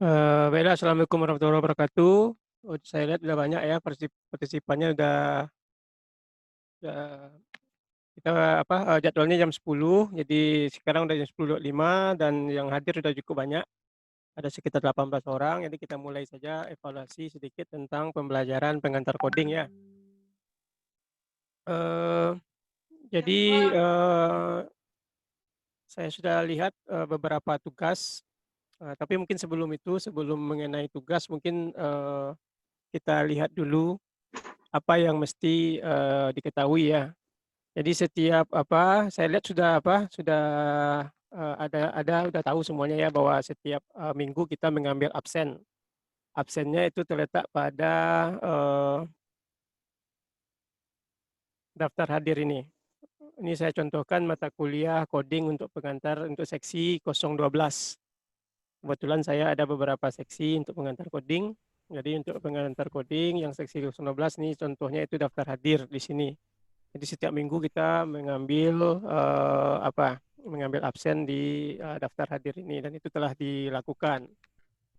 Baiklah, Assalamualaikum warahmatullahi wabarakatuh. Oh, saya lihat sudah banyak ya partisipannya udah kita jadwalnya jam 10, jadi sekarang udah jam 10.25 dan yang hadir sudah cukup banyak. Ada sekitar 18 orang, jadi kita mulai saja evaluasi sedikit tentang pembelajaran pengantar coding ya. Eh, jadi saya sudah lihat beberapa tugas, tapi mungkin sebelum mengenai tugas mungkin kita lihat dulu apa yang mesti diketahui ya. Jadi setiap saya lihat sudah udah tahu semuanya ya bahwa setiap minggu kita mengambil absen. Absennya itu terletak pada daftar hadir ini. Ini saya contohkan mata kuliah coding untuk pengantar untuk seksi 012. Kebetulan saya ada beberapa seksi untuk pengantar coding. Jadi untuk pengantar coding yang seksi 012 ini contohnya itu daftar hadir di sini. Jadi setiap minggu kita mengambil mengambil absen di daftar hadir ini dan itu telah dilakukan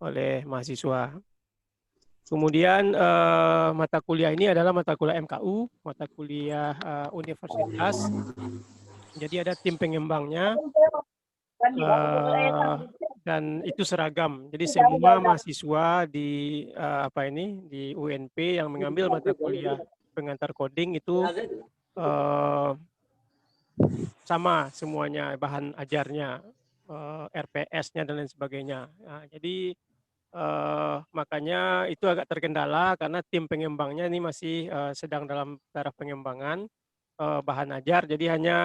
oleh mahasiswa. Kemudian mata kuliah ini adalah mata kuliah MKU, mata kuliah universitas. Jadi ada tim pengembangnya dan itu seragam. Jadi semua mahasiswa di di UNP yang mengambil mata kuliah pengantar coding itu sama semuanya bahan ajarnya, RPS-nya dan lain sebagainya. Nah, jadi makanya itu agak terkendala karena tim pengembangnya ini masih sedang dalam taraf pengembangan bahan ajar. Jadi hanya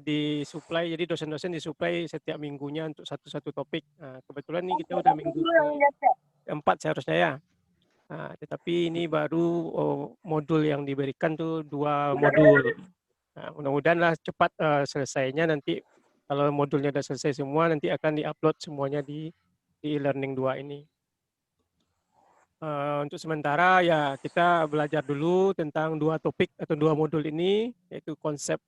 disuplai, jadi dosen-dosen disuplai setiap minggunya untuk satu-satu topik. Nah, kebetulan ini kita udah minggu keempat seharusnya ya. Nah, tetapi ini baru modul yang diberikan tuh 2 modul. Nah, mudah-mudahan cepat selesainya nanti kalau modulnya sudah selesai semua nanti akan diupload semuanya di e-learning 2 ini. Untuk sementara ya kita belajar dulu tentang 2 topik atau 2 modul ini, yaitu konsep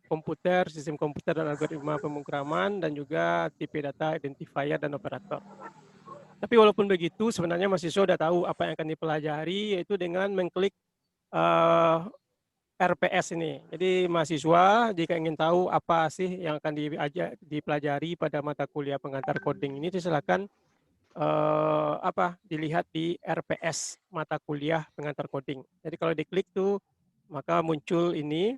komputer, sistem komputer dan algoritma pemrograman dan juga tipe data identifier dan operator. Tapi walaupun begitu sebenarnya mahasiswa sudah tahu apa yang akan dipelajari, yaitu dengan mengklik RPS ini. Jadi mahasiswa jika ingin tahu apa sih yang akan dipelajari pada mata kuliah pengantar coding ini, silakan dilihat di RPS mata kuliah pengantar coding. Jadi kalau diklik tuh maka muncul ini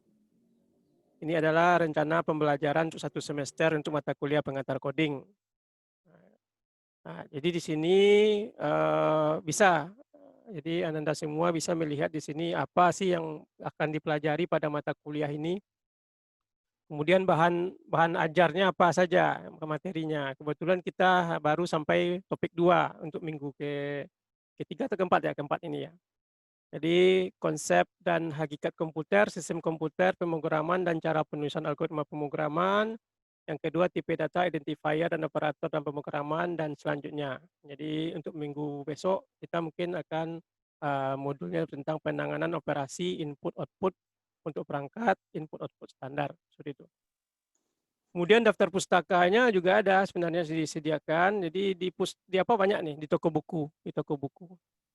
adalah rencana pembelajaran untuk 1 semester untuk mata kuliah pengantar coding. Nah, jadi di sini bisa. Jadi Ananda semua bisa melihat di sini apa sih yang akan dipelajari pada mata kuliah ini. Kemudian bahan bahan ajarnya apa saja materinya. Kebetulan kita baru sampai topik 2 untuk minggu ketiga atau keempat ya, keempat ini ya. Jadi konsep dan hakikat komputer, sistem komputer, pemrograman dan cara penulisan algoritma pemrograman. Yang kedua tipe data, identifier dan operator dan pemrograman dan selanjutnya. Jadi untuk minggu besok kita mungkin akan modulnya tentang penanganan operasi input output untuk perangkat input output standar seperti itu. Kemudian daftar pustakanya juga ada sebenarnya disediakan. Jadi di apa banyak nih di toko buku, di toko buku.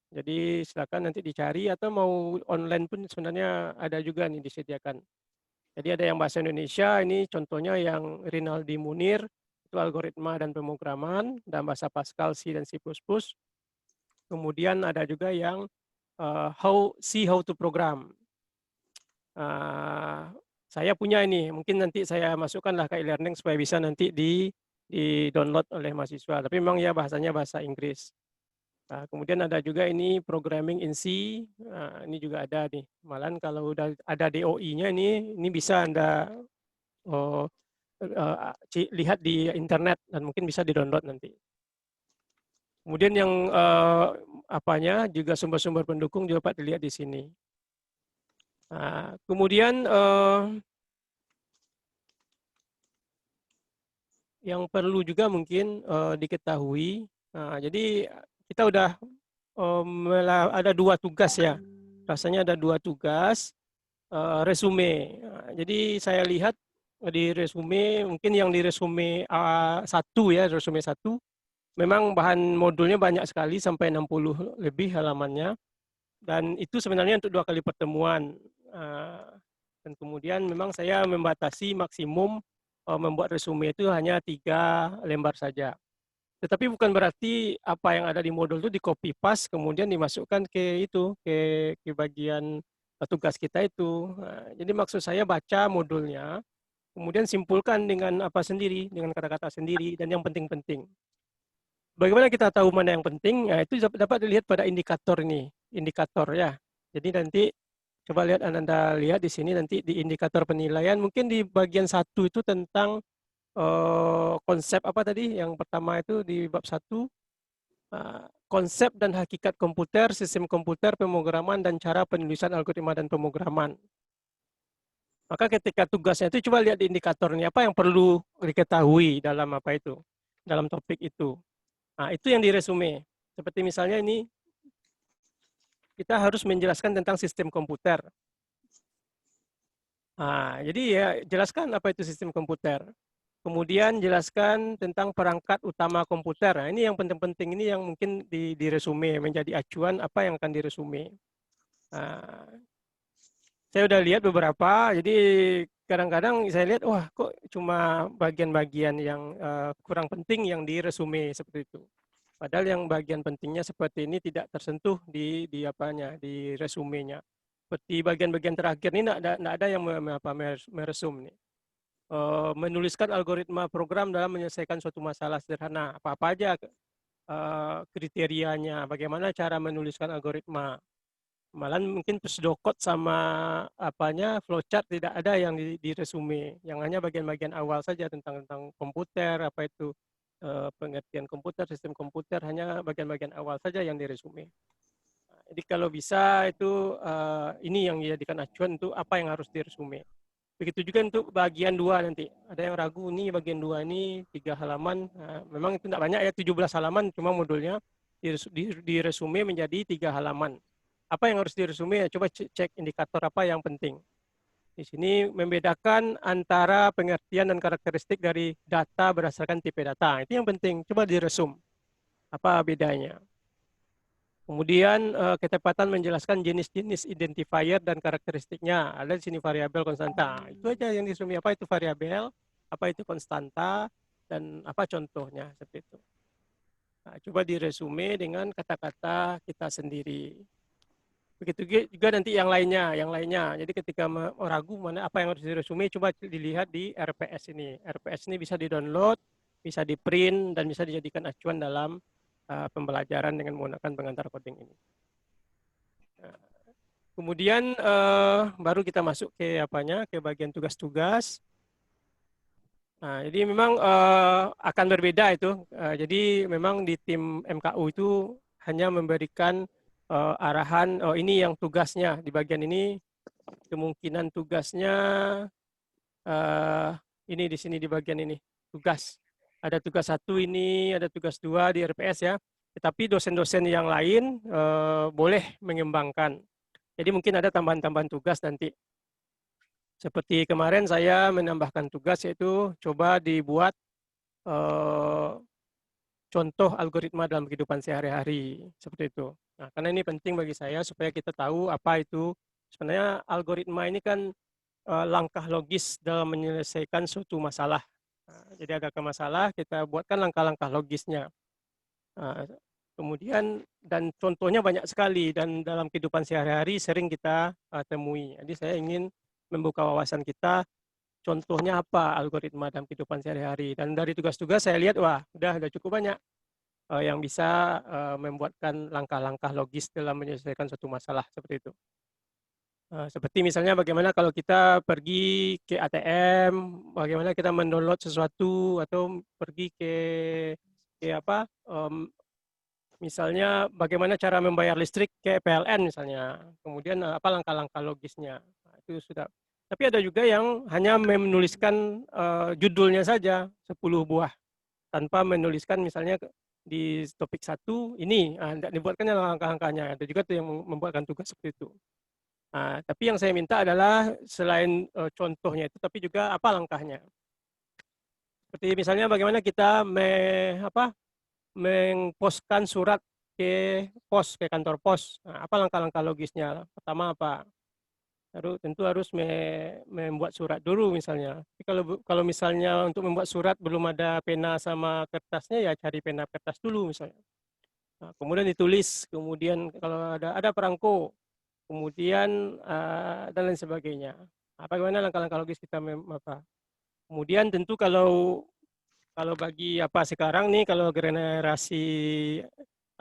Jadi silakan nanti dicari atau mau online pun sebenarnya ada juga nih disediakan. Jadi ada yang bahasa Indonesia, ini contohnya yang Rinaldi Munir, itu algoritma dan pemrograman, dan bahasa Pascal, C dan C++. Kemudian ada juga yang how to program. Saya punya ini, mungkin nanti saya masukkanlah ke e-learning supaya bisa nanti di download oleh mahasiswa. Tapi memang ya bahasanya bahasa Inggris. Kemudian ada juga ini programming in C, ini juga ada nih. Malahan kalau udah ada DOI-nya ini bisa Anda lihat di internet dan mungkin bisa di-download nanti. Kemudian yang apanya juga sumber-sumber pendukung juga dapat dilihat di sini. Kemudian yang perlu juga mungkin diketahui, jadi kita udah ada 2 tugas ya, rasanya ada 2 tugas resume. Jadi saya lihat di resume, mungkin yang di resume A1 ya, resume 1, memang bahan modulnya banyak sekali sampai 60 lebih halamannya, dan itu sebenarnya untuk 2 kali pertemuan. Dan kemudian memang saya membatasi maksimum membuat resume itu hanya 3 lembar saja. Tetapi bukan berarti apa yang ada di modul itu di copy paste kemudian dimasukkan ke itu ke bagian tugas kita itu. Jadi maksud saya baca modulnya, kemudian simpulkan dengan apa sendiri, dengan kata-kata sendiri dan yang penting-penting. Bagaimana kita tahu mana yang penting? Nah, itu dapat dilihat pada indikator ini, indikator ya. Jadi nanti coba lihat Anda lihat di sini nanti di indikator penilaian, mungkin di bagian 1 itu tentang konsep apa tadi? Yang pertama itu di bab 1, konsep dan hakikat komputer, sistem komputer, pemrograman, dan cara penulisan algoritma dan pemrograman. Maka ketika tugasnya itu coba lihat di indikatornya, apa yang perlu diketahui dalam apa itu, dalam topik itu. Nah, itu yang di resume. Seperti misalnya ini, kita harus menjelaskan tentang sistem komputer. Nah, jadi ya jelaskan apa itu sistem komputer. Kemudian jelaskan tentang perangkat utama komputer. Nah, ini yang penting-penting, ini yang mungkin di resume, menjadi acuan apa yang akan diresume. Nah, saya udah lihat beberapa, jadi kadang-kadang saya lihat, wah kok cuma bagian-bagian yang kurang penting yang di resume seperti itu. Padahal yang bagian pentingnya seperti ini tidak tersentuh di apanya, di resumenya. Seperti bagian-bagian terakhir ini tidak ada yang meresum nih. Menuliskan algoritma program dalam menyelesaikan suatu masalah sederhana. Apa-apa aja kriterianya, bagaimana cara menuliskan algoritma. Malah mungkin pseudocode sama apanya flowchart tidak ada yang di resume, yang hanya bagian-bagian awal saja tentang komputer, apa itu pengertian komputer, sistem komputer, hanya bagian-bagian awal saja yang di resume. Jadi kalau bisa itu ini yang dijadikan acuan untuk apa yang harus di resume. Begitu juga untuk bagian 2 nanti. Ada yang ragu nih bagian 2 ini 3 halaman. Nah, memang itu tidak banyak ya, 17 halaman cuma modulnya di resume menjadi 3 halaman. Apa yang harus diresume ya, coba cek indikator apa yang penting. Di sini membedakan antara pengertian dan karakteristik dari data berdasarkan tipe data. Itu yang penting, coba diresum. Apa bedanya? Kemudian ketepatan menjelaskan jenis-jenis identifier dan karakteristiknya. Ada di sini variabel konstanta. Itu aja yang diresumi, apa itu variabel, apa itu konstanta, dan apa contohnya, seperti itu. Nah, coba diresume dengan kata-kata kita sendiri. Begitu juga nanti yang lainnya. Jadi ketika ragu mana apa yang harus diresume, coba dilihat di RPS ini. RPS ini bisa di-download, bisa di-print, dan bisa dijadikan acuan dalam pembelajaran dengan menggunakan pengantar coding ini. Nah, kemudian baru kita masuk ke ke bagian tugas-tugas. Nah, jadi memang akan berbeda itu. Jadi memang di tim MKU itu hanya memberikan arahan, oh ini yang tugasnya di bagian ini, kemungkinan tugasnya ini di sini di bagian ini tugas. Ada tugas 1 ini, ada tugas 2 di RPS ya. Tetapi dosen-dosen yang lain boleh mengembangkan. Jadi mungkin ada tambahan-tambahan tugas nanti. Seperti kemarin saya menambahkan tugas yaitu coba dibuat contoh algoritma dalam kehidupan sehari-hari, seperti itu. Nah, karena ini penting bagi saya supaya kita tahu apa itu sebenarnya algoritma ini kan langkah logis dalam menyelesaikan suatu masalah. Nah, jadi ada masalah, kita buatkan langkah-langkah logisnya. Nah, kemudian dan contohnya banyak sekali dan dalam kehidupan sehari-hari sering kita temui. Jadi saya ingin membuka wawasan kita, contohnya apa algoritma dalam kehidupan sehari-hari. Dan dari tugas-tugas saya lihat, wah udah cukup banyak yang bisa membuatkan langkah-langkah logis dalam menyelesaikan suatu masalah seperti itu. Seperti misalnya bagaimana kalau kita pergi ke ATM, bagaimana kita mendownload sesuatu, atau pergi ke apa, misalnya bagaimana cara membayar listrik ke PLN misalnya, kemudian apa langkah-langkah logisnya. Nah, itu sudah. Tapi ada juga yang hanya menuliskan judulnya saja 10 buah tanpa menuliskan misalnya di topik 1 ini, tidak dibuatkan langkah-langkahnya. Ada juga tuh yang membuatkan tugas seperti itu. Nah, tapi yang saya minta adalah selain contohnya itu, tapi juga apa langkahnya. Seperti misalnya bagaimana kita mengposkan surat ke pos, ke kantor pos. Nah, apa langkah-langkah logisnya? Pertama apa? Tentu harus membuat surat dulu misalnya. Tapi kalau misalnya untuk membuat surat belum ada pena sama kertasnya, ya cari pena kertas dulu misalnya. Nah, kemudian ditulis, kemudian kalau ada perangko, kemudian dan lain sebagainya. Bagaimana langkah-langkah logis kita kemudian tentu kalau bagi sekarang nih, kalau generasi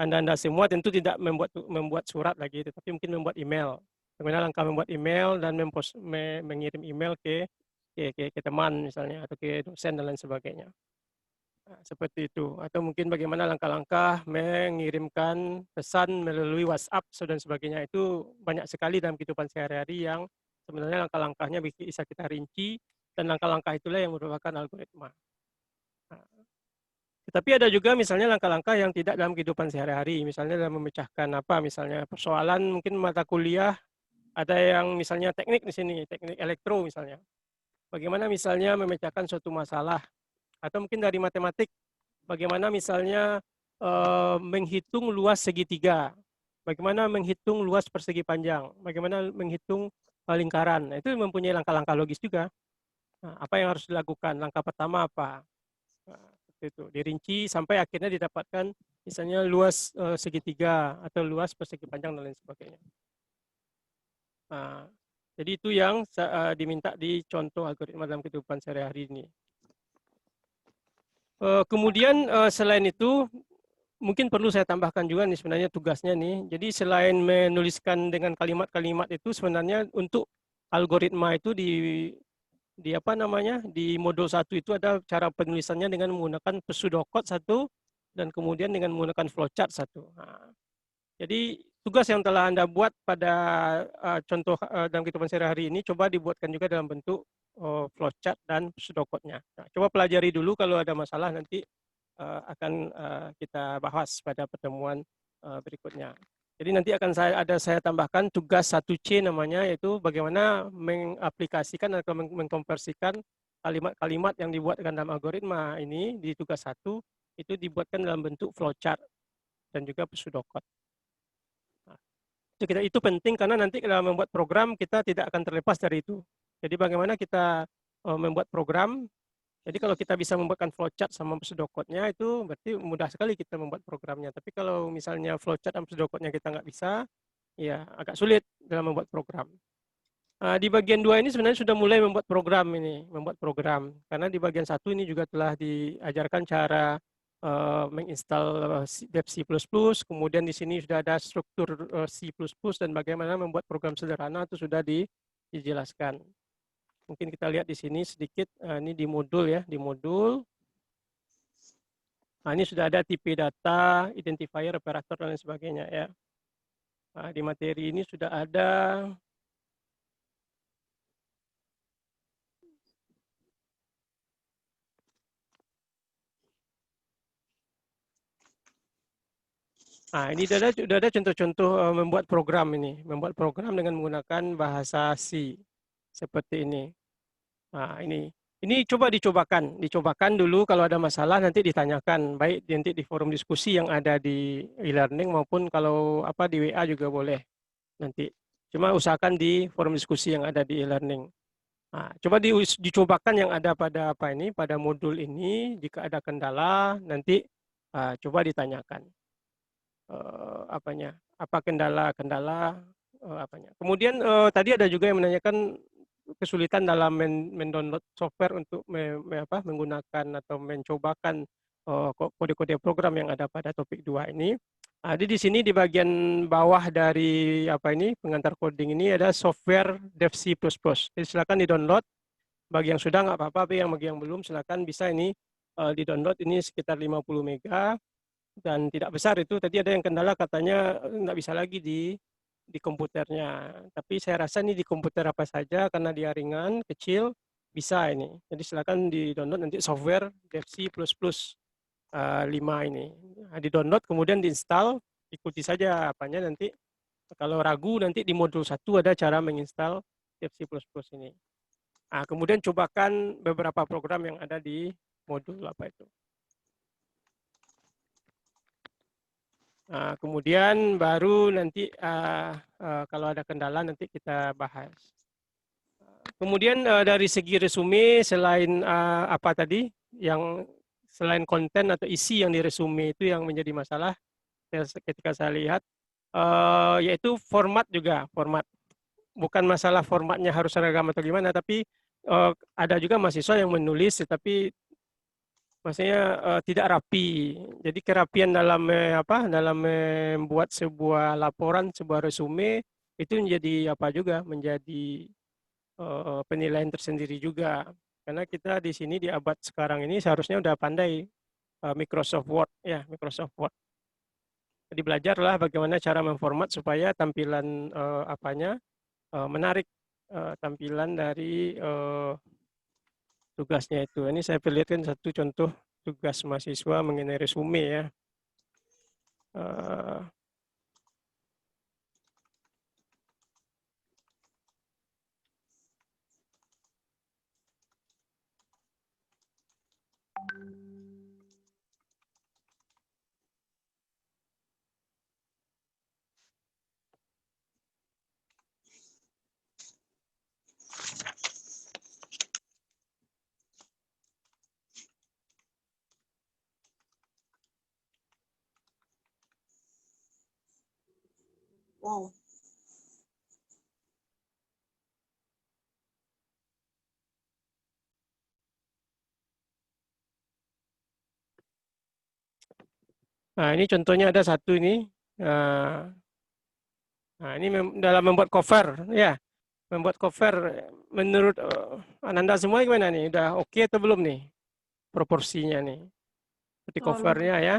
Anda semua tentu tidak membuat surat lagi, tetapi mungkin membuat email. Bagaimana langkah membuat email dan mengirim email ke teman misalnya, atau ke dosen dan lain sebagainya. Nah, seperti itu. Atau mungkin bagaimana langkah-langkah mengirimkan pesan melalui WhatsApp dan sebagainya. Itu banyak sekali dalam kehidupan sehari-hari yang sebenarnya langkah-langkahnya bisa kita rinci, dan langkah-langkah itulah yang merupakan algoritma. Nah, tetapi ada juga misalnya langkah-langkah yang tidak dalam kehidupan sehari-hari, misalnya dalam memecahkan misalnya persoalan mungkin mata kuliah, ada yang misalnya teknik di sini, teknik elektro misalnya. Bagaimana misalnya memecahkan suatu masalah, atau mungkin dari matematik, bagaimana misalnya menghitung luas segitiga, bagaimana menghitung luas persegi panjang, bagaimana menghitung lingkaran. Nah, itu mempunyai langkah-langkah logis juga. Nah, apa yang harus dilakukan? Langkah pertama apa? Nah, itu dirinci sampai akhirnya didapatkan misalnya luas segitiga atau luas persegi panjang dan lain sebagainya. Nah, jadi itu yang diminta di contoh algoritma dalam kehidupan sehari-hari ini. Kemudian selain itu mungkin perlu saya tambahkan juga nih sebenarnya tugasnya nih. Jadi selain menuliskan dengan kalimat-kalimat itu, sebenarnya untuk algoritma itu di modul 1 itu ada cara penulisannya dengan menggunakan pseudocode 1 dan kemudian dengan menggunakan flowchart 1. Nah, jadi tugas yang telah Anda buat pada contoh dalam kehidupan sehari-hari ini coba dibuatkan juga dalam bentuk flowchart dan pseudocode-nya. Nah, coba pelajari dulu, kalau ada masalah nanti akan kita bahas pada pertemuan berikutnya. Jadi nanti akan saya tambahkan tugas 1C namanya, yaitu bagaimana mengaplikasikan atau mengkonversikan kalimat-kalimat yang dibuatkan dalam algoritma ini di tugas 1 itu dibuatkan dalam bentuk flowchart dan juga pseudocode. Nah, itu penting karena nanti dalam membuat program kita tidak akan terlepas dari itu. Jadi bagaimana kita membuat program. Jadi kalau kita bisa membuatkan flowchart sama pseudocode-nya, itu berarti mudah sekali kita membuat programnya. Tapi kalau misalnya flowchart dan pseudocode-nya kita nggak bisa, ya agak sulit dalam membuat program. Di bagian 2 ini sebenarnya sudah mulai membuat program ini, membuat program. Karena di bagian 1 ini juga telah diajarkan cara menginstal Dev C++, kemudian di sini sudah ada struktur C++ dan bagaimana membuat program sederhana itu sudah dijelaskan. Mungkin kita lihat di sini sedikit, ini di modul ya, di modul. Nah, ini sudah ada tipe data, identifier, operator, dan lain sebagainya ya. Nah, di materi ini sudah ada. Nah, ini sudah ada contoh-contoh membuat program ini, membuat program dengan menggunakan bahasa C seperti ini. Nah, ini coba dicobakan dulu, kalau ada masalah nanti ditanyakan, baik nanti di forum diskusi yang ada di e-learning maupun kalau apa di WA juga boleh nanti. Cuma usahakan di forum diskusi yang ada di e-learning. Nah, coba dicobakan yang ada pada apa ini, pada modul ini. Jika ada kendala nanti coba ditanyakan apa kendala-kendala apanya. Kemudian tadi ada juga yang menanyakan kesulitan dalam mendownload software untuk menggunakan atau mencobakan kode-kode program yang ada pada topik 2 ini. Jadi di sini di bagian bawah dari apa ini pengantar coding ini ada software Dev C++. Jadi silakan di-download. Bagi yang sudah nggak apa-apa, tapi bagi yang belum silakan bisa ini di-download, ini sekitar 50 mega dan tidak besar itu. Tadi ada yang kendala katanya nggak bisa lagi di komputernya. Tapi saya rasa ini di komputer apa saja karena dia ringan, kecil, bisa ini. Jadi silakan di-download nanti software Dev C++ 5 ini. Nah, di-download kemudian diinstal, ikuti saja apanya nanti. Kalau ragu nanti di modul 1 ada cara menginstal Dev C++ ini. Nah, kemudian cobakan beberapa program yang ada di modul apa itu. Nah, kemudian baru nanti kalau ada kendala nanti kita bahas. Kemudian dari segi resume, selain apa tadi, yang selain konten atau isi yang di resume itu yang menjadi masalah ketika saya lihat, yaitu format juga, format. Bukan masalah formatnya harus seragam atau gimana, tapi ada juga mahasiswa yang menulis tetapi maksudnya tidak rapi. Jadi kerapian dalam dalam membuat sebuah laporan, sebuah resume itu menjadi apa juga, menjadi penilaian tersendiri juga. Karena kita di sini di abad sekarang ini seharusnya udah pandai Microsoft Word ya, Microsoft Word. Jadi belajarlah bagaimana cara memformat supaya tampilan menarik, tampilan dari tugasnya itu. Ini saya perlihatkan satu contoh tugas mahasiswa mengenai resume ya. Wow. Nah, ini contohnya ada satu ini. Nah, ini dalam membuat cover ya. Membuat cover menurut Ananda semua gimana nih? Udah oke atau belum nih proporsinya nih? Seperti covernya ya.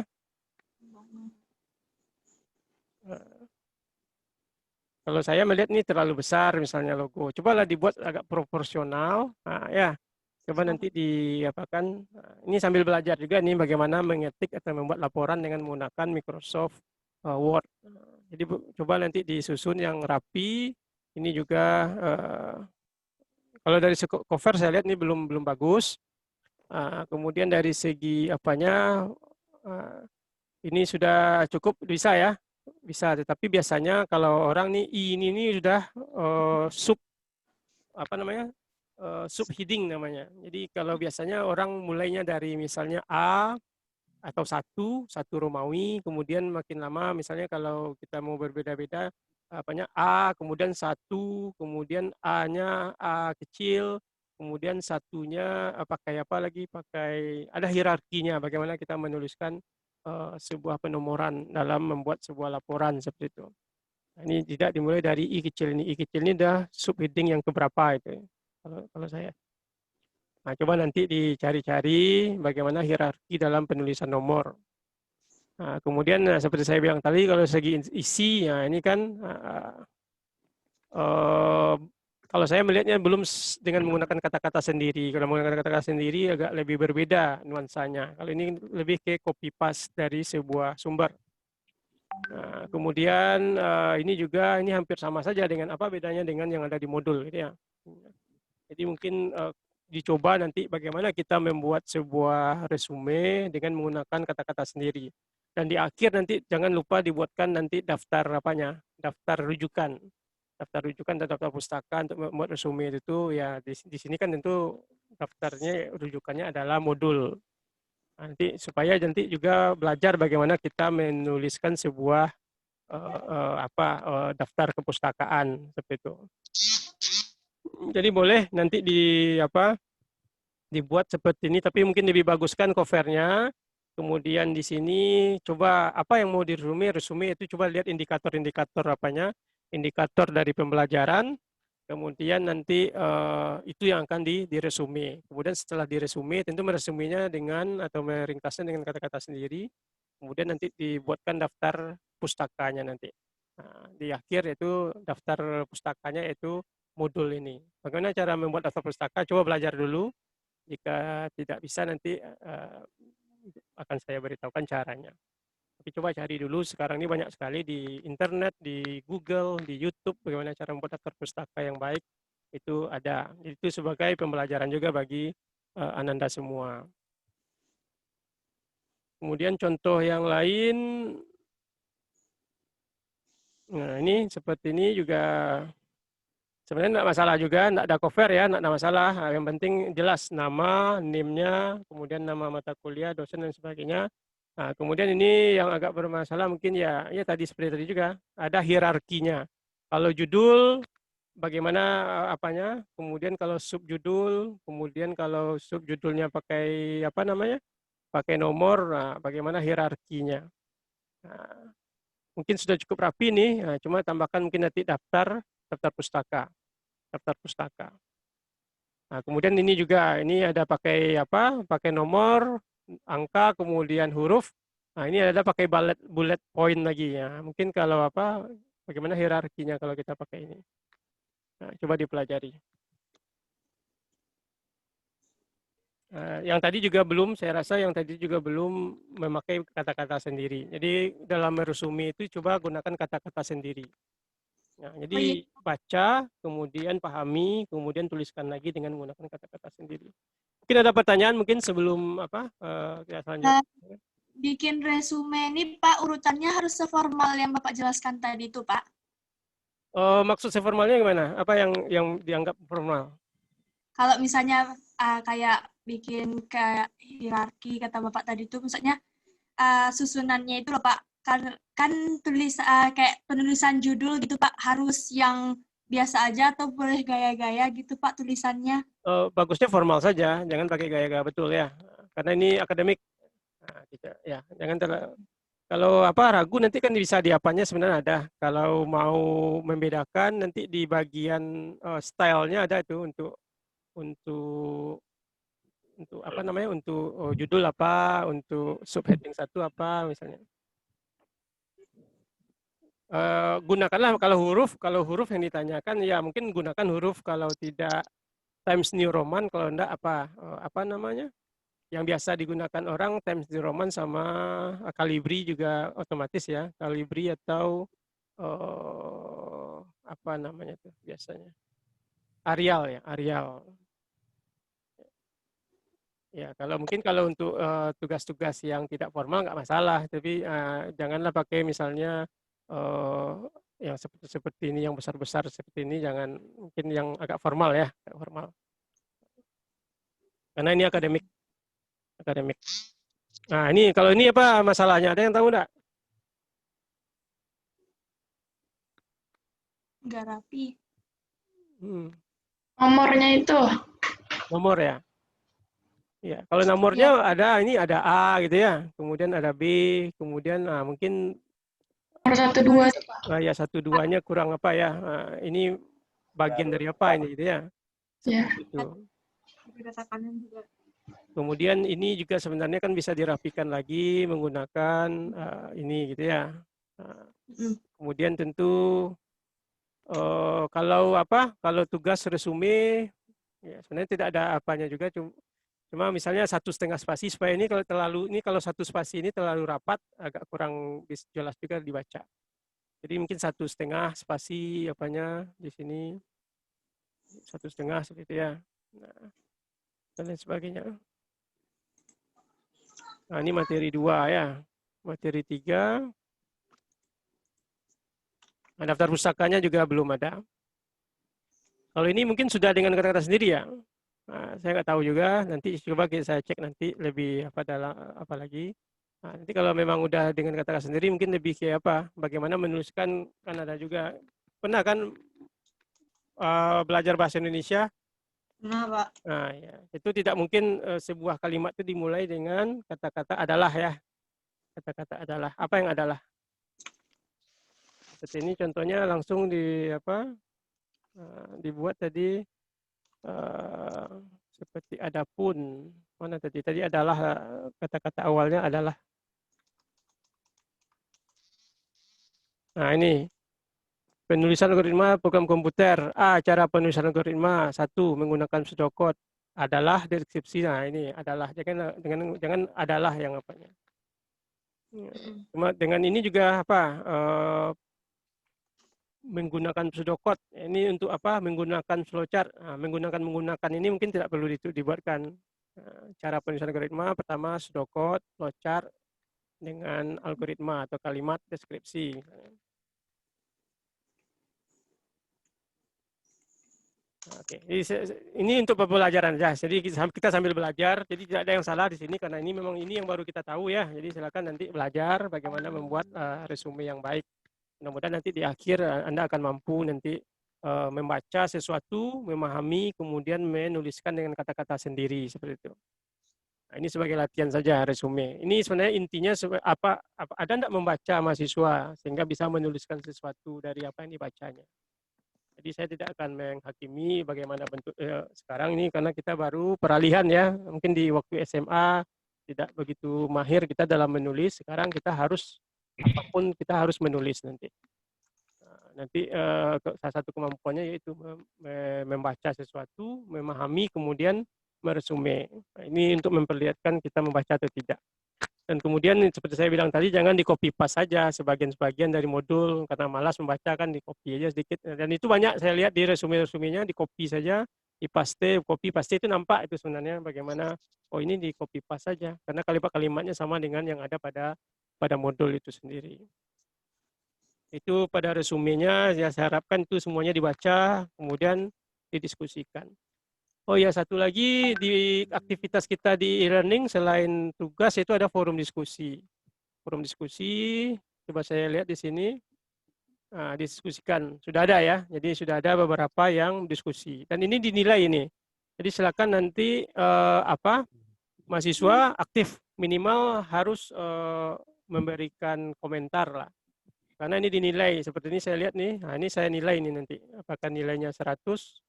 Kalau saya melihat ini terlalu besar misalnya logo. Cobalah dibuat agak proporsional. Nah, ya. Coba nanti diapakan. Ini sambil belajar juga nih bagaimana mengetik atau membuat laporan dengan menggunakan Microsoft Word. Jadi coba nanti disusun yang rapi. Ini juga kalau dari cover saya lihat ini belum bagus. Kemudian dari segi apanya ini sudah cukup bisa ya. Bisa, tetapi biasanya kalau orang nih ini sudah sub subheading namanya. Jadi kalau biasanya orang mulainya dari misalnya A atau satu Romawi, kemudian makin lama misalnya kalau kita mau berbeda-beda apanya A, kemudian 1, kemudian A-nya A kecil, kemudian satunya pakai apa lagi? Pakai ada hierarkinya bagaimana kita menuliskan sebuah penomoran dalam membuat sebuah laporan seperti itu. Nah, ini tidak dimulai dari I kecil ini. I kecil ini udah subheading yang keberapa itu. Kalau saya. Nah, coba nanti dicari-cari bagaimana hierarki dalam penulisan nomor. Nah, kemudian seperti saya bilang tadi, kalau segi isi, ya ini kan uh, kalau saya melihatnya belum dengan menggunakan kata-kata sendiri. Kalau menggunakan kata-kata sendiri agak lebih berbeda nuansanya. Kalau ini lebih ke copy paste dari sebuah sumber. Nah, kemudian ini juga ini hampir sama saja dengan apa bedanya dengan yang ada di modul, gitu ya. Jadi mungkin dicoba nanti bagaimana kita membuat sebuah resume dengan menggunakan kata-kata sendiri. Dan di akhir nanti jangan lupa dibuatkan nanti daftar apanya, daftar rujukan. Daftar rujukan dan daftar pustaka untuk membuat resume itu ya di sini kan tentu daftarnya rujukannya adalah modul. Nanti supaya nanti juga belajar bagaimana kita menuliskan sebuah daftar kepustakaan seperti itu. Jadi boleh nanti dibuat seperti ini, tapi mungkin lebih baguskan covernya. Kemudian di sini coba apa yang mau diresume, resume itu coba lihat indikator-indikator apanya, indikator dari pembelajaran. Kemudian nanti itu yang akan diresume. Kemudian setelah diresume, tentu meresumenya dengan atau meringkasnya dengan kata-kata sendiri. Kemudian nanti dibuatkan daftar pustakanya nanti. Nah, di akhir itu daftar pustakanya itu modul ini. Bagaimana cara membuat daftar pustaka? Coba belajar dulu. Jika tidak bisa nanti akan saya beritahukan caranya. Tapi coba cari dulu, sekarang ini banyak sekali di internet, di Google, di YouTube, bagaimana cara membuat daftar pustaka yang baik, itu ada. Itu sebagai pembelajaran juga bagi Ananda semua. Kemudian contoh yang lain, nah ini seperti ini juga sebenarnya tidak masalah juga, tidak ada cover ya, tidak ada masalah. Yang penting jelas nama, NIM-nya, kemudian nama mata kuliah, dosen dan sebagainya. Nah, kemudian ini yang agak bermasalah mungkin ya tadi seperti tadi juga ada hierarkinya. Kalau judul bagaimana apanya, kemudian kalau subjudul, kemudian kalau subjudulnya pakai apa namanya, pakai nomor, nah, bagaimana hierarkinya. Nah, mungkin sudah cukup rapi nih, nah, cuma tambahkan mungkin nanti daftar pustaka, daftar pustaka. Nah, kemudian ini juga ini ada pakai apa? Pakai nomor, angka, kemudian huruf. Nah, ini ada pakai bullet point lagi ya. Mungkin kalau apa? Bagaimana hierarkinya kalau kita pakai ini? Nah, coba dipelajari. Yang tadi juga belum, saya rasa yang tadi juga belum memakai kata-kata sendiri. Jadi dalam meresume itu coba gunakan kata-kata sendiri. Nah, Oh iya. jadi baca, kemudian pahami, kemudian tuliskan lagi dengan menggunakan kata-kata sendiri. Mungkin ada pertanyaan mungkin sebelum apa kita lanjut. Bikin resume ini Pak urutannya harus seformal yang Bapak jelaskan tadi itu Pak. Maksud saya formalnya gimana? Apa yang dianggap formal? Kalau misalnya kayak bikin kayak hierarki kata Bapak tadi itu, misalnya susunannya itu loh Pak, kan tulis kayak penulisan judul gitu Pak, harus yang biasa aja atau boleh gaya-gaya gitu Pak tulisannya? Bagusnya formal saja, jangan pakai gaya-gaya betul ya. Karena ini akademik. Nah, tidak, ya, jangan kalau apa ragu nanti kan bisa diapanya sebenarnya ada. Kalau mau membedakan nanti di bagian stylenya ada itu untuk untuk apa namanya untuk judul apa, untuk subheading satu apa misalnya. Gunakanlah kalau huruf yang ditanyakan ya mungkin gunakan huruf kalau tidak Times New Roman, kalau enggak apa namanya yang biasa digunakan orang Times New Roman sama Calibri juga otomatis ya, Calibri atau apa namanya tuh biasanya Arial ya, Arial. Ya, kalau untuk tugas-tugas yang tidak formal nggak masalah, tapi janganlah pakai misalnya yang seperti ini, yang besar-besar seperti ini, jangan mungkin yang agak formal ya, agak formal. Karena ini akademik, akademik. Nah, ini kalau ini apa masalahnya? Ada yang tahu enggak? nggak rapi. Nomornya itu. Nomor ya. Ya, kalau nomornya ada ini ada A gitu ya, kemudian ada B, kemudian mungkin Nomor 1, 2. ya 1-2-nya kurang apa ya. Ini bagian dari apa ini gitu ya. Seperti itu. Juga. Kemudian ini juga sebenarnya kan bisa dirapikan lagi menggunakan ini gitu ya. Kemudian tentu kalau tugas resume ya sebenarnya tidak ada apanya juga, cuma misalnya 1,5 spasi supaya ini kalau 1 spasi ini terlalu rapat agak kurang jelas juga dibaca. Jadi mungkin 1,5 spasi apanya di sini 1,5 seperti itu ya. Nah, dan lain sebagainya. Nah, ini materi 2 ya. Materi 3. Nah, daftar pusakanya juga belum ada. Kalau ini mungkin sudah dengan kata-kata sendiri ya. Nah, saya nggak tahu juga. Nanti coba saya cek nanti lebih apa lagi. Nah, nanti kalau memang udah dengan kata-kata sendiri mungkin lebih kayak apa? Bagaimana menuliskan, kan ada juga. Pernah kan belajar bahasa Indonesia? Nah, Pak. Nah, ya. Itu tidak mungkin sebuah kalimat itu dimulai dengan kata-kata adalah ya. Kata-kata adalah. Apa yang adalah? Seperti ini contohnya langsung dibuat tadi seperti adapun. Mana tadi? Tadi adalah kata-kata awalnya adalah. Nah, ini penulisan algoritma program komputer. Cara penulisan algoritma 1 menggunakan pseudocode adalah deskripsi. Nah, ini adalah jangan adalah yang apanya. Cuma dengan ini juga menggunakan pseudocode. Ini untuk apa? Menggunakan flowchart. Menggunakan ini mungkin tidak perlu dibuatkan. Cara penulisan algoritma pertama pseudocode, flowchart dengan algoritma atau kalimat deskripsi. Oke, ini untuk pembelajaran ya. Jadi kita sambil belajar. Jadi tidak ada yang salah di sini karena ini memang ini yang baru kita tahu ya. Jadi silakan nanti belajar bagaimana membuat resume yang baik. Mudah-mudahan nanti di akhir Anda akan mampu nanti membaca sesuatu, memahami, kemudian menuliskan dengan kata-kata sendiri seperti itu. Nah, ini sebagai latihan saja resume. Ini sebenarnya intinya ada tidak membaca mahasiswa sehingga bisa menuliskan sesuatu dari apa yang dibacanya. Jadi saya tidak akan menghakimi bagaimana bentuk sekarang ini karena kita baru peralihan ya. Mungkin di waktu SMA tidak begitu mahir kita dalam menulis. Sekarang kita harus apapun kita harus menulis nanti. Nanti salah satu kemampuannya yaitu membaca sesuatu, memahami, kemudian meresume. Nah, ini untuk memperlihatkan kita membaca atau tidak. Dan kemudian seperti saya bilang tadi, jangan di copy paste saja sebagian-sebagian dari modul, karena malas membaca kan di copy aja sedikit. Dan itu banyak saya lihat di resume-resumenya, di copy saja, di paste, copy paste itu nampak itu sebenarnya bagaimana, oh ini di copy paste saja, karena kalimatnya sama dengan yang ada pada modul itu sendiri. Itu pada resumenya ya saya harapkan itu semuanya dibaca, kemudian didiskusikan. Oh ya, satu lagi di aktivitas kita di e-learning selain tugas itu ada forum diskusi. Forum diskusi, coba saya lihat di sini. Nah, diskusikan, sudah ada ya. Jadi sudah ada beberapa yang diskusi. Dan ini dinilai ini. Jadi silakan nanti mahasiswa aktif minimal harus memberikan komentar lah. Karena ini dinilai, seperti ini saya lihat nih. Nah, ini saya nilai ini nanti. Apakah nilainya 100?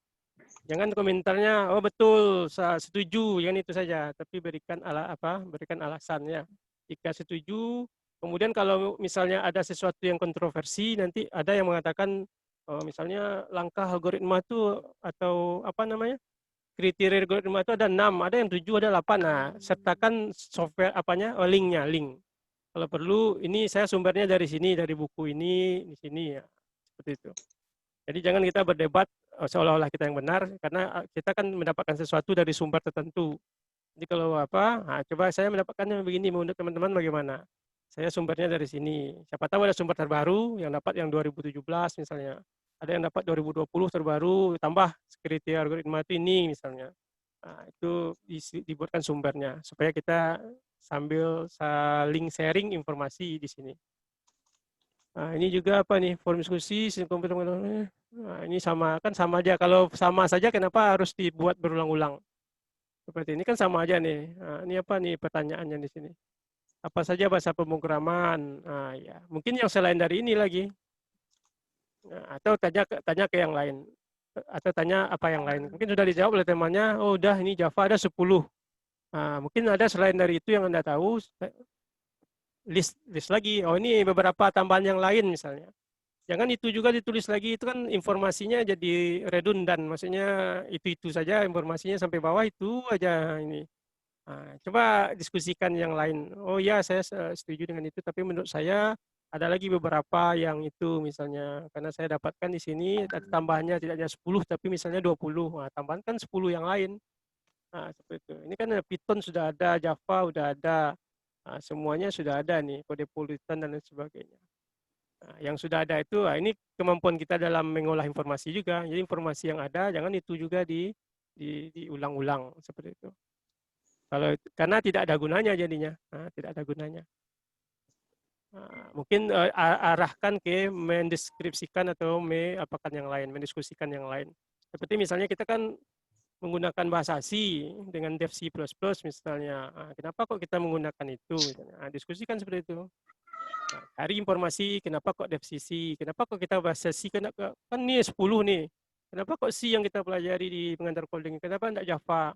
Jangan komentarnya, oh betul, setuju, yang itu saja. Tapi berikan alasan ya. Jika setuju, kemudian kalau misalnya ada sesuatu yang kontroversi, nanti ada yang mengatakan, misalnya langkah algoritma itu atau kriteria algoritma itu ada 6, ada yang 7, ada 8. Nah, sertakan software linknya, link. Kalau perlu, ini saya sumbernya dari sini, dari buku ini, di sini ya, seperti itu. Jadi jangan kita berdebat seolah-olah kita yang benar, karena kita kan mendapatkan sesuatu dari sumber tertentu. Jadi kalau coba saya mendapatkannya begini, menurut teman-teman bagaimana? Saya sumbernya dari sini. Siapa tahu ada sumber terbaru yang dapat yang 2017 misalnya. Ada yang dapat 2020 terbaru, tambah kriteria algoritma itu ini misalnya. Nah, itu dibuatkan sumbernya, supaya kita sambil saling sharing informasi di sini. Nah, ini juga apa nih, forum diskusi, sistem komputer. Nah, ini sama kan sama aja. Kalau sama saja kenapa harus dibuat berulang-ulang? Seperti ini kan sama aja nih. Nah, ini apa nih pertanyaannya di sini? Apa saja bahasa pemrograman? Nah, ya, mungkin yang selain dari ini lagi. Nah, atau tanya ke yang lain. Atau tanya apa yang lain. Mungkin sudah dijawab oleh temannya, oh udah ini Java ada 10. Nah, mungkin ada selain dari itu yang Anda tahu, list lagi. Oh ini beberapa tambahan yang lain misalnya. Jangan itu juga ditulis lagi, itu kan informasinya jadi redundan. Maksudnya itu saja informasinya sampai bawah itu aja ini. Nah, coba diskusikan yang lain. Oh ya, saya setuju dengan itu, tapi menurut saya ada lagi beberapa yang itu misalnya, karena saya dapatkan di sini ada tambahannya tidak hanya 10, tapi misalnya 20. Nah, tambahkan 10 yang lain. Nah, seperti itu. Ini kan Python sudah ada, Java sudah ada, nah, semuanya sudah ada nih, kode Politan dan lain sebagainya. Nah, yang sudah ada itu, nah, ini kemampuan kita dalam mengolah informasi juga. Jadi informasi yang ada, jangan itu juga diulang-ulang seperti itu. Kalau karena tidak ada gunanya jadinya, nah, tidak ada gunanya. Nah, mungkin arahkan ke mendeskripsikan atau apakan yang lain, mendiskusikan yang lain. Seperti misalnya kita kan menggunakan bahasa C dengan dev C++ misalnya. Nah, kenapa kok kita menggunakan itu? Nah, diskusikan seperti itu. Nah, cari informasi kenapa kok dev C, kenapa kok kita bahasa C, kan ini 10 nih. Kenapa kok C yang kita pelajari di pengantar coding? Kenapa enggak Java?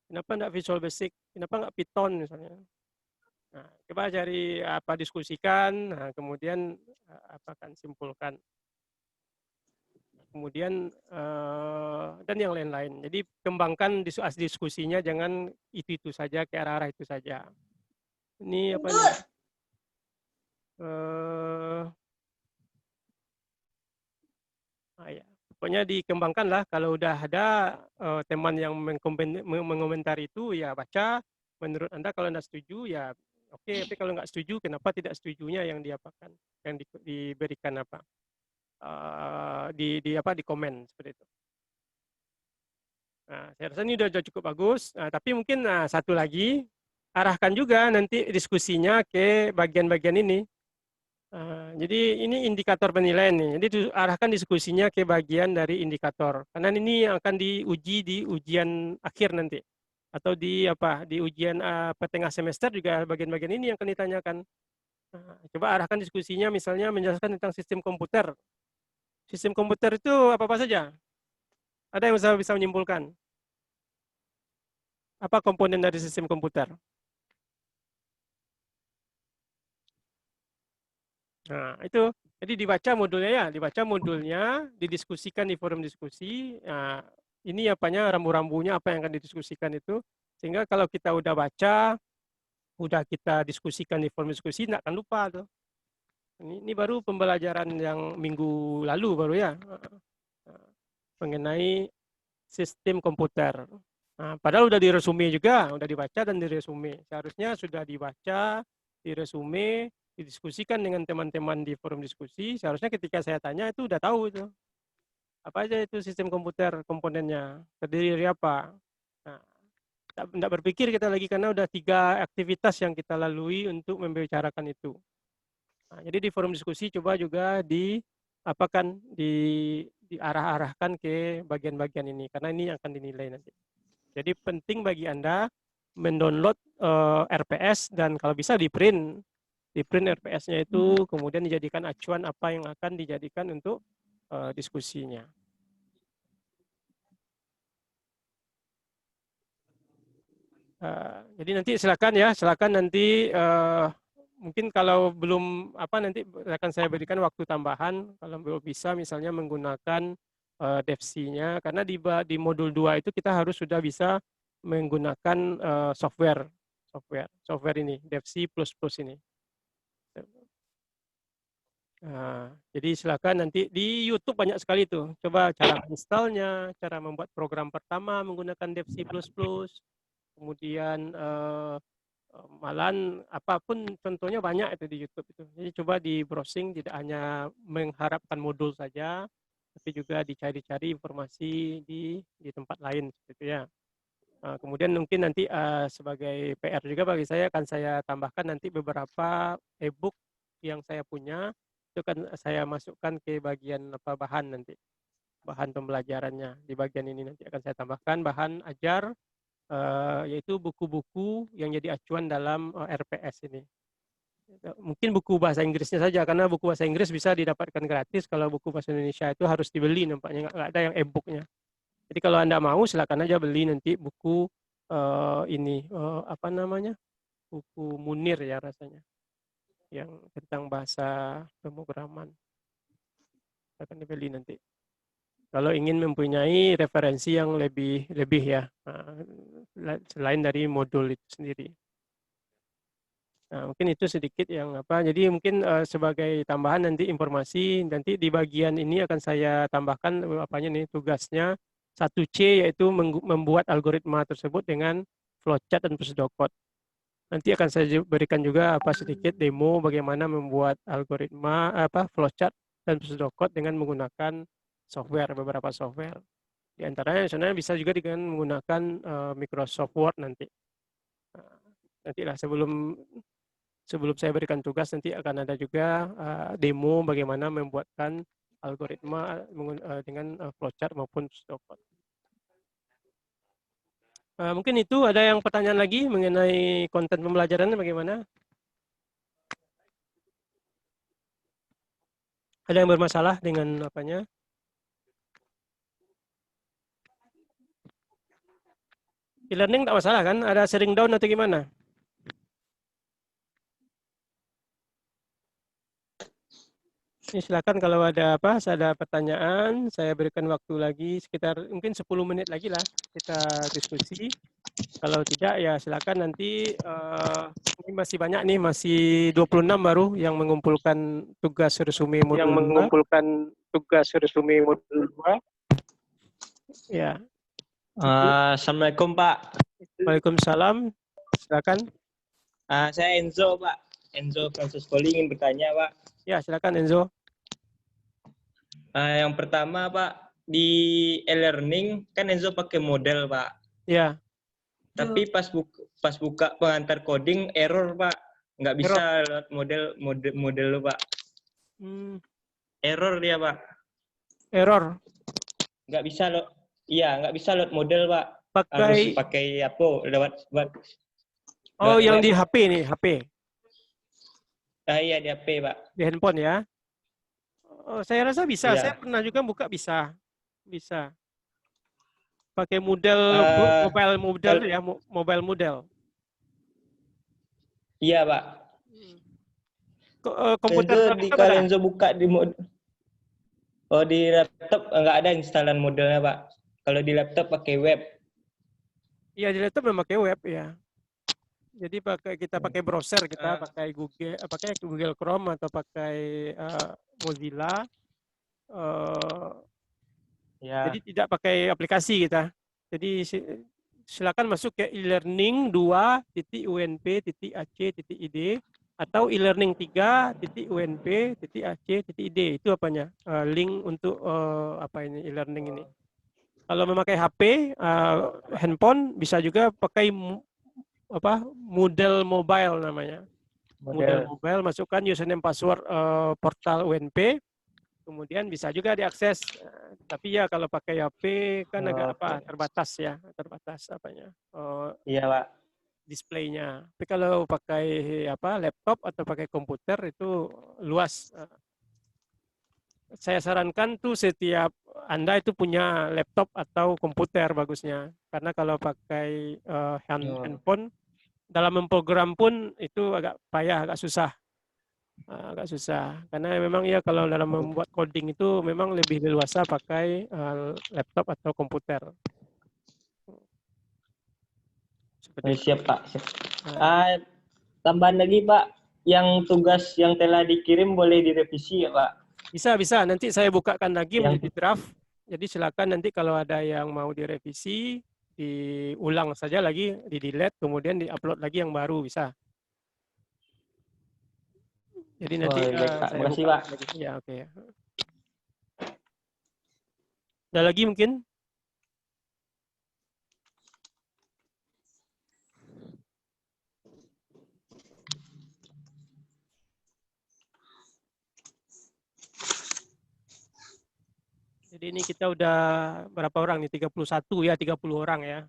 Kenapa enggak Visual Basic? Kenapa enggak Python misalnya? Nah, coba cari apa diskusikan, nah, kemudian apa kan simpulkan. Kemudian dan yang lain-lain. Jadi kembangkan diskusinya, jangan itu saja ke arah-arah itu saja. Ini apa nih? Ya. Pokoknya dikembangkan lah. Kalau udah ada teman yang mengomentari itu, ya baca. Menurut Anda kalau Anda setuju, ya oke. Tapi kalau nggak setuju, kenapa tidak setujunya yang diapakan, yang diberikan apa? Di komen seperti itu. Nah, saya rasa ini sudah cukup bagus. Nah, tapi mungkin satu lagi, arahkan juga nanti diskusinya ke bagian-bagian ini. Jadi ini indikator penilaian nih. Jadi arahkan diskusinya ke bagian dari indikator. Karena ini yang akan diuji di ujian akhir nanti. Atau di ujian tengah semester juga bagian-bagian ini yang akan ditanyakan. Coba arahkan diskusinya misalnya menjelaskan tentang sistem komputer. Sistem komputer itu apa saja? Ada yang bisa menyimpulkan? Apa komponen dari sistem komputer? Nah, itu. Jadi dibaca modulnya, didiskusikan di forum diskusi. Nah, ini apanya rambu-rambunya apa yang akan didiskusikan itu. Sehingga kalau kita udah baca, udah kita diskusikan di forum diskusi, nggak akan lupa tuh. Ini baru pembelajaran yang minggu lalu baru ya. Mengenai sistem komputer. Nah, padahal udah diresume juga, udah dibaca dan diresume. Seharusnya sudah dibaca, diresume, didiskusikan dengan teman-teman di forum diskusi. Seharusnya ketika saya tanya itu udah tahu itu. Apa aja itu sistem komputer komponennya, terdiri dari apa. Nah, tidak berpikir kita lagi karena udah 3 aktivitas yang kita lalui untuk membicarakan itu. Nah, jadi di forum diskusi coba juga diarah-arahkan ke bagian-bagian ini karena ini akan dinilai nanti. Jadi penting bagi Anda mendownload RPS dan kalau bisa di print RPS-nya itu, kemudian dijadikan acuan apa yang akan dijadikan untuk diskusinya. Jadi nanti silakan nanti mungkin kalau belum nanti akan saya berikan waktu tambahan kalau belum bisa misalnya menggunakan DevC-nya karena di modul 2 itu kita harus sudah bisa menggunakan software ini DevC++ ini. Jadi silakan nanti di YouTube banyak sekali tuh. Coba cara installnya, cara membuat program pertama menggunakan DevC++, kemudian malahan apapun contohnya banyak itu di YouTube itu. Jadi coba di browsing, tidak hanya mengharapkan modul saja, tapi juga dicari-cari informasi di tempat lain seperti itu ya. Kemudian mungkin nanti sebagai PR juga bagi saya akan saya tambahkan nanti beberapa e-book yang saya punya Itu kan saya masukkan ke bagian apa bahan nanti. Bahan pembelajarannya. Di bagian ini nanti akan saya tambahkan bahan ajar, yaitu buku-buku yang jadi acuan dalam RPS ini. Mungkin buku bahasa Inggrisnya saja, karena buku bahasa Inggris bisa didapatkan gratis. Kalau buku bahasa Indonesia itu harus dibeli, nampaknya nggak ada yang e-booknya. Jadi kalau Anda mau, silakan aja beli nanti buku ini, apa namanya, buku Munir ya rasanya, yang tentang bahasa pemrograman. Akan dibeli nanti. Kalau ingin mempunyai referensi yang lebih ya, selain dari modul itu sendiri. Nah, mungkin itu sedikit yang apa. Jadi mungkin sebagai tambahan nanti informasi nanti di bagian ini akan saya tambahkan apanya nih tugasnya 1C, yaitu membuat algoritma tersebut dengan flowchart dan pseudocode. Nanti akan saya berikan juga apa sedikit demo bagaimana membuat algoritma apa flowchart dan pseudocode dengan menggunakan beberapa software. Di antaranya sebenarnya bisa juga dengan menggunakan Microsoft Word nanti. Nah, nantilah sebelum saya berikan tugas nanti akan ada juga demo bagaimana membuatkan algoritma dengan flowchart maupun pseudocode. Mungkin itu ada yang pertanyaan lagi mengenai konten pembelajarannya bagaimana? Ada yang bermasalah dengan apanya? E-learning tak masalah kan? Ada sering down atau gimana? Ini silakan kalau ada pertanyaan, saya berikan waktu lagi sekitar mungkin 10 menit lagi lah kita diskusi. Kalau tidak ya silakan nanti ini masih banyak nih, masih 26 baru yang mengumpulkan tugas resume modul 2. Ya. Assalamualaikum Pak. Waalaikumsalam. Silakan. Saya Enzo Pak. Enzo Francis Poli ingin bertanya Pak. Ya silakan Enzo. Yang pertama Pak, di e-learning kan Enzo pakai model Pak. Ya. Tapi pas buka pengantar coding error Pak. Nggak bisa lewat model lo Pak. Error dia Pak. Error. Nggak bisa lo. Iya, nggak bisa lewat model Pak. Harus pakai apa? Lewat yang di HP nih, HP. Iya di HP Pak. Di handphone ya. Saya rasa bisa. Iya. Saya pernah juga buka bisa. Pakai model mobile model. Iya Pak. Komputer di kalau Enzo buka di di laptop nggak ada instalan modelnya Pak. Kalau di laptop pakai web. Iya di laptop memang pakai web ya. Jadi kita pakai browser, kita pakai Google Chrome atau pakai Mozilla. Jadi tidak pakai aplikasi kita. Jadi silakan masuk ke e-learning 2.unp.ac.id atau e-learning 3.unp.ac.id. Itu apanya? Link untuk e-learning ini. Kalau memakai HP, handphone bisa juga pakai model mobile namanya. Model mobile, masukkan username password portal UNP, kemudian bisa juga diakses. Tapi ya kalau pakai HP kan agak terbatas apanya. Iya Pak. Displaynya. Tapi kalau pakai laptop atau pakai komputer itu luas. Saya sarankan tuh setiap Anda itu punya laptop atau komputer bagusnya. Karena kalau pakai handphone dalam memprogram pun itu agak payah, agak susah. Karena memang ya kalau dalam membuat coding itu memang lebih leluasa pakai laptop atau komputer. Siap Pak. Tambahan lagi Pak, yang tugas yang telah dikirim boleh direvisi ya Pak? Bisa. Nanti saya bukakan lagi menjadi draft. Jadi silakan nanti kalau ada yang mau direvisi, diulang saja lagi, di-delete, kemudian di-upload lagi yang baru bisa. Jadi nanti saya makasih buka Pak. lagi. Ya, oke. Ada lagi mungkin? Jadi ini kita udah berapa orang nih? 31 ya, 30 orang ya.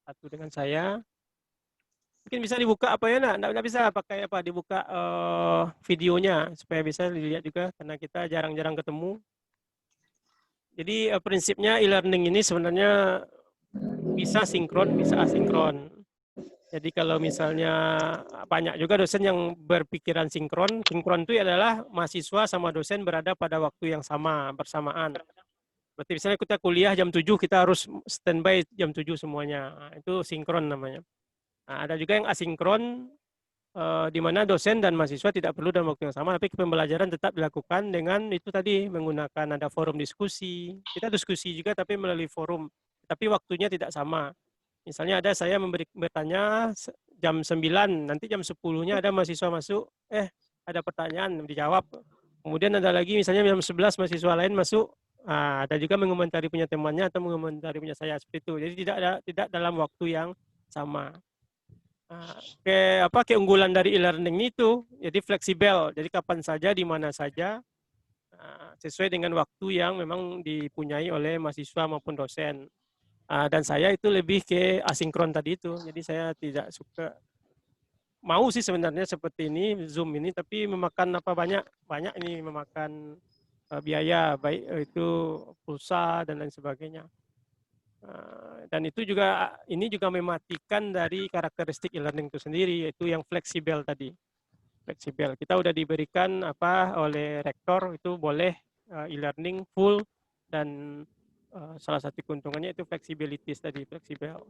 Satu dengan saya. Mungkin bisa dibuka apa ya, nak? Nggak bisa pakai apa, dibuka videonya supaya bisa dilihat juga karena kita jarang-jarang ketemu. Jadi prinsipnya e-learning ini sebenarnya bisa sinkron, bisa asinkron. Jadi kalau misalnya banyak juga dosen yang berpikiran sinkron, sinkron itu adalah mahasiswa sama dosen berada pada waktu yang sama, bersamaan. Berarti misalnya kita kuliah jam 7, kita harus standby jam 7 semuanya. Nah, itu sinkron namanya. Nah, ada juga yang asinkron, di mana dosen dan mahasiswa tidak perlu dalam waktu yang sama, tapi pembelajaran tetap dilakukan dengan itu tadi, menggunakan ada forum diskusi. Kita diskusi juga tapi melalui forum, tapi waktunya tidak sama. Misalnya ada saya bertanya jam 9, nanti jam 10-nya ada mahasiswa masuk, ada pertanyaan, dijawab. Kemudian ada lagi misalnya jam 11 mahasiswa lain masuk, ada juga mengomentari punya temannya atau mengomentari punya saya, seperti itu. Jadi tidak dalam waktu yang sama. Keunggulan dari e-learning itu, jadi fleksibel, jadi kapan saja, di mana saja, sesuai dengan waktu yang memang dipunyai oleh mahasiswa maupun dosen. Dan saya itu lebih ke asinkron tadi itu, jadi saya tidak suka, mau sih sebenarnya seperti ini, Zoom ini, tapi memakan banyak ini, memakan biaya, baik itu pulsa dan lain sebagainya. Dan itu juga, ini juga mematikan dari karakteristik e-learning itu sendiri, yaitu yang fleksibel tadi. Fleksibel, kita udah diberikan oleh rektor, itu boleh e-learning full, dan salah satu keuntungannya itu flexibility tadi, fleksibel.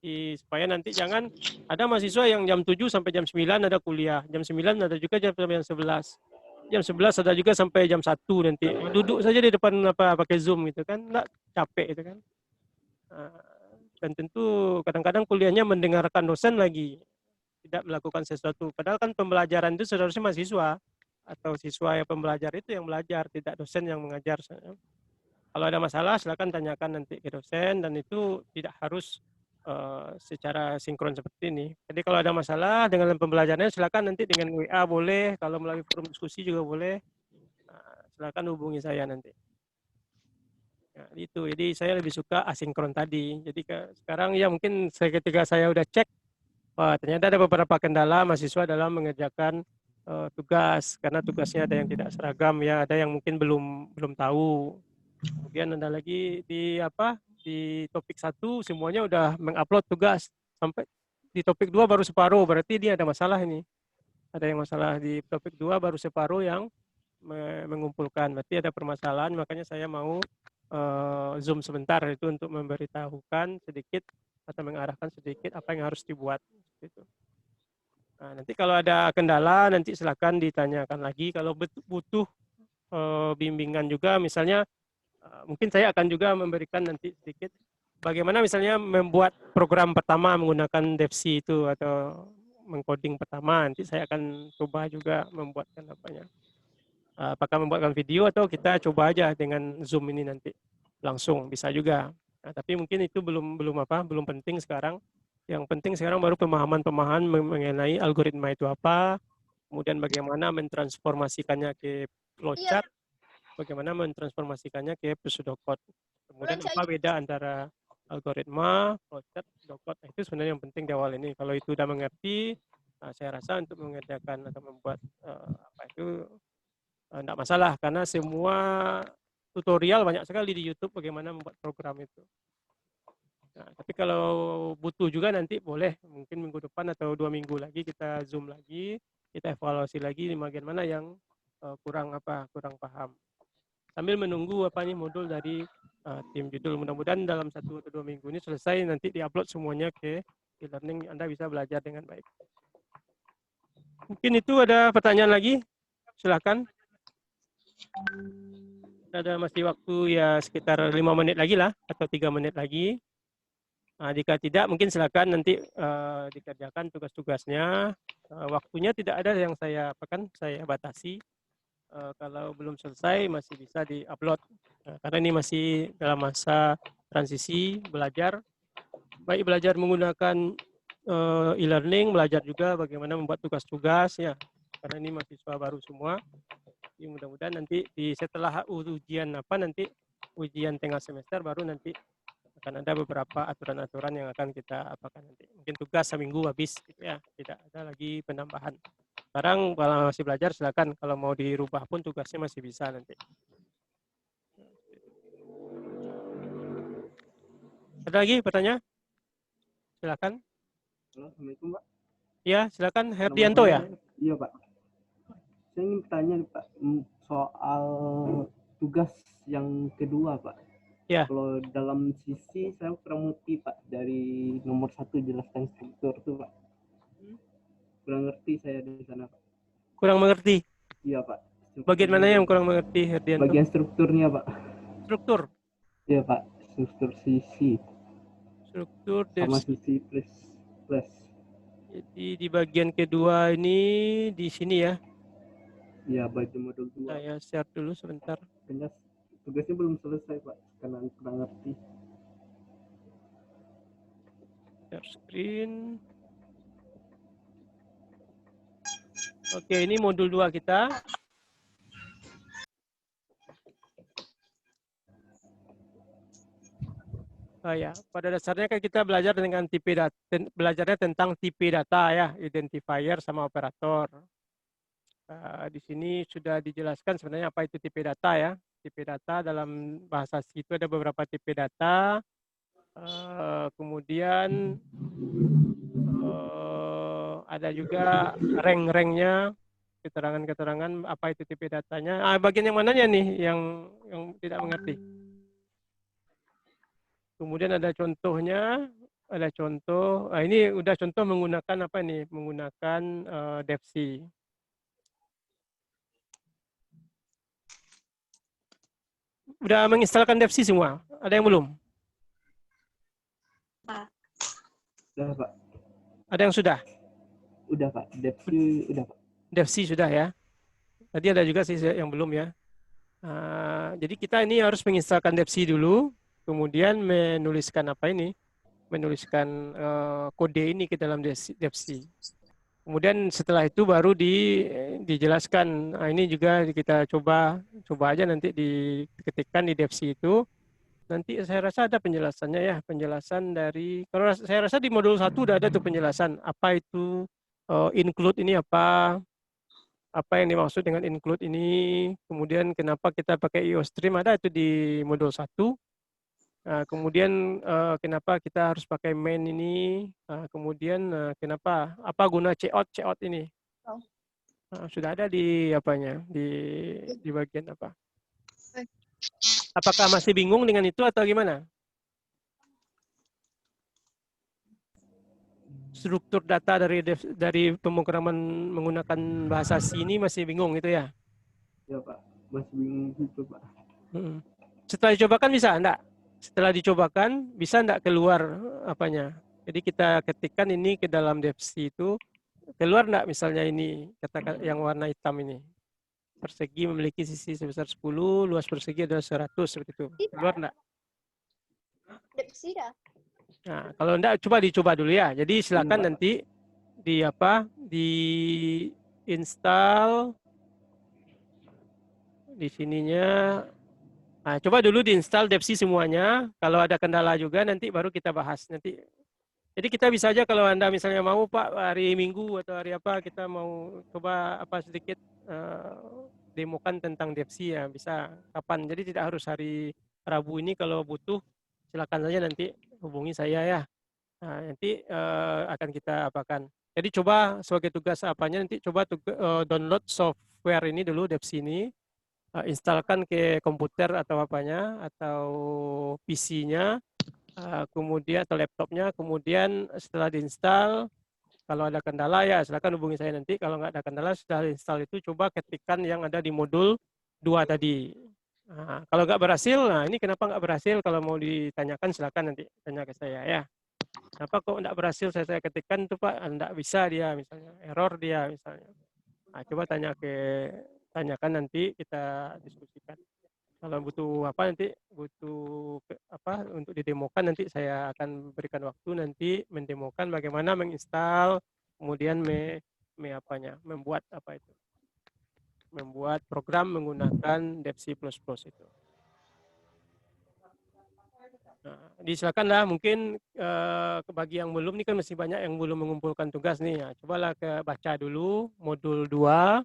Jadi, supaya nanti jangan ada mahasiswa yang jam 7 sampai jam 9 ada kuliah, jam 9 ada juga sampai jam 11. Jam 11 ada juga sampai jam 1 nanti. Duduk saja di depan pakai Zoom gitu kan, enggak, capek itu kan. Dan tentu kadang-kadang kuliahnya mendengarkan dosen lagi, tidak melakukan sesuatu. Padahal kan pembelajaran itu seharusnya mahasiswa atau siswa yang pembelajar itu yang belajar, tidak dosen yang mengajar. Kalau ada masalah silakan tanyakan nanti ke dosen, dan itu tidak harus secara sinkron seperti ini. Jadi kalau ada masalah dengan pembelajarannya silakan nanti dengan WA boleh, kalau melalui forum diskusi juga boleh. Silakan hubungi saya nanti. Nah, itu. Jadi saya lebih suka asinkron tadi. Jadi sekarang ya mungkin ketika saya udah cek, ternyata ada beberapa kendala mahasiswa dalam mengerjakan tugas, karena tugasnya ada yang tidak seragam ya, ada yang mungkin belum tahu. Kemudian ada lagi di topik 1 semuanya udah mengupload tugas, sampai di topik 2 baru separuh, berarti dia ada masalah ini. Ada yang masalah di topik 2 baru separuh yang mengumpulkan, berarti ada permasalahan. Makanya saya mau Zoom sebentar itu untuk memberitahukan sedikit atau mengarahkan sedikit apa yang harus dibuat gitu. Nah, nanti kalau ada kendala nanti silakan ditanyakan lagi. Kalau butuh bimbingan juga, misalnya mungkin saya akan juga memberikan nanti sedikit bagaimana misalnya membuat program pertama menggunakan DeFi itu atau mengcoding pertama. Nanti saya akan coba juga membuatkan apakah membuatkan video atau kita coba aja dengan Zoom ini nanti langsung, bisa juga. Nah, tapi mungkin itu belum penting sekarang. Yang penting sekarang baru pemahaman mengenai algoritma itu apa, kemudian bagaimana mentransformasikannya ke flowchart, bagaimana mentransformasikannya ke pseudocode. Kemudian apa beda antara algoritma, flowchart, pseudocode. Nah, itu sebenarnya yang penting di awal ini. Kalau itu udah mengerti, saya rasa untuk mengerjakan atau membuat itu enggak masalah, karena semua tutorial banyak sekali di YouTube bagaimana membuat program itu. Nah, tapi kalau butuh juga nanti boleh, mungkin minggu depan atau 2 minggu lagi kita Zoom lagi, kita evaluasi lagi di bagian mana yang kurang paham. Sambil menunggu modul dari tim judul. Mudah-mudahan dalam 1 atau 2 minggu ini selesai, nanti diupload semuanya ke e-learning, Anda bisa belajar dengan baik. Mungkin itu ada pertanyaan lagi, silakan. Ada masih waktu ya sekitar 5 menit lagi lah, atau 3 menit lagi. Nah, jika tidak mungkin silakan nanti dikerjakan tugas-tugasnya. Waktunya tidak ada yang saya batasi. Kalau belum selesai masih bisa di-upload. Karena ini masih dalam masa transisi belajar. Baik belajar menggunakan e-learning, belajar juga bagaimana membuat tugas-tugas ya. Karena ini mahasiswa baru semua. Jadi mudah-mudahan nanti setelah ujian nanti ujian tengah semester baru nanti akan ada beberapa aturan-aturan yang akan kita apakan nanti. Mungkin tugas seminggu habis gitu ya, tidak ada lagi penambahan. Sekarang kalau masih belajar silakan, kalau mau dirubah pun tugasnya masih bisa nanti. Ada lagi pertanyaan? Silakan. Halo, Assalamualaikum Pak. Ya, silakan Nama Herdianto ya. saya- Iya Pak. Saya ingin bertanya nih Pak soal tugas yang kedua Pak. Ya. Kalau dalam sisi saya kurang ngerti Pak dari nomor 1 jelaskan struktur tuh Pak. Kurang ngerti saya di sana Pak. Kurang mengerti. Iya Pak. Bagian mana yang kurang mengerti Herdianto? Bagian strukturnya Pak. Struktur. Iya Pak. Struktur sisi Struktur sama Devsi. sisi plus. Jadi di bagian kedua ini di sini ya. Iya bagian modul 2. Saya share dulu sebentar. Kayaknya tugasnya belum selesai Pak. Karena kurang ngerti. Share screen. Oke, ini modul 2 kita. Ya, pada dasarnya kan kita belajar dengan tipe data, belajarnya tentang tipe data ya, identifier sama operator. Di sini sudah dijelaskan sebenarnya apa itu tipe data ya. Tipe data dalam bahasa C itu ada beberapa tipe data. Kemudian ada juga rank-ranknya, keterangan-keterangan apa itu tipe datanya. Bagian yang mananya nih yang tidak mengerti? Kemudian ada contohnya, ada contoh. Ini udah contoh menggunakan apa nih? Menggunakan Devsi. Udah menginstalkan Devsi semua? Ada yang belum? Udah Pak. Ada yang sudah? Udah Pak. Devsi udah Pak. Devsi sudah ya. Tadi ada juga sih yang belum ya. Jadi kita ini harus menginstalkan Devsi dulu. Kemudian menuliskan apa ini? Menuliskan kode ini ke dalam Devsi. Kemudian setelah itu baru dijelaskan. Ini juga kita coba aja nanti diketikkan di Devsi itu. Nanti saya rasa ada penjelasannya ya, penjelasan dari, kalau saya rasa di modul 1 udah ada tuh penjelasan apa itu include ini apa yang dimaksud dengan include ini, kemudian kenapa kita pakai IOStream ada itu di modul 1. Kemudian kenapa kita harus pakai main ini, kemudian kenapa, apa guna cout ini. Sudah ada di apanya, di bagian apa. Apakah masih bingung dengan itu atau gimana? Struktur data dari pemrograman menggunakan bahasa C ini masih bingung gitu ya? Ya Pak, masih bingung gitu Pak. Setelah dicobakan bisa enggak? Setelah dicobakan bisa enggak keluar apanya? Jadi kita ketikkan ini ke dalam Devsi itu, keluar enggak misalnya ini, katakan yang warna hitam ini. Persegi memiliki sisi sebesar 10, luas persegi adalah 100, seperti itu. Keluar enggak? Tidak. Nah, kalau enggak coba dulu ya. Jadi silakan nanti di install di sininya. Nah, coba dulu diinstal Devsi semuanya. Kalau ada kendala juga nanti baru kita bahas nanti. Jadi kita bisa aja kalau Anda misalnya mau Pak hari Minggu atau hari apa kita mau coba sedikit demokan tentang Devsi ya, bisa kapan. Jadi tidak harus hari Rabu ini, kalau butuh silakan saja nanti hubungi saya ya. Nah, nanti akan kita apakan. Jadi coba sebagai tugas apanya nanti coba download software ini dulu Devsi ini. Instalkan ke komputer atau apanya atau PC-nya, kemudian atau laptopnya, kemudian setelah diinstal kalau ada kendala ya silakan hubungi saya nanti. Kalau nggak ada kendala setelah diinstal itu coba ketikkan yang ada di modul 2 tadi. Nah, kalau nggak berhasil, nah ini kenapa nggak berhasil, kalau mau ditanyakan silakan nanti tanya ke saya ya. Kenapa kok nggak berhasil saya ketikkan itu Pak, nggak bisa dia misalnya, error dia misalnya. Nah, coba tanyakan nanti kita diskusikan. Kalau butuh apa nanti untuk didemokan, nanti saya akan berikan waktu nanti mendemokan bagaimana menginstal, kemudian membuat program menggunakan Devsi++ itu. Nah, disilakanlah mungkin bagi yang belum nih kan masih banyak yang belum mengumpulkan tugas nih. Nah, cobalah baca dulu modul 2,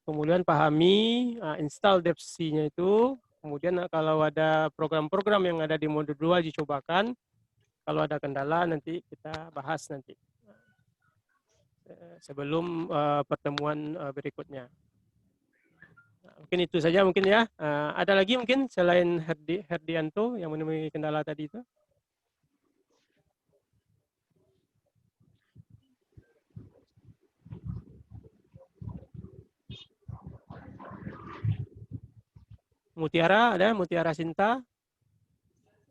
kemudian pahami, install Devsi-nya itu, kemudian kalau ada program-program yang ada di modul 2 dicobakan. Kalau ada kendala nanti kita bahas nanti sebelum pertemuan berikutnya. Nah, mungkin itu saja mungkin ya. Ada lagi mungkin selain Herdianto yang menemui kendala tadi itu? Mutiara ada? Mutiara Sinta?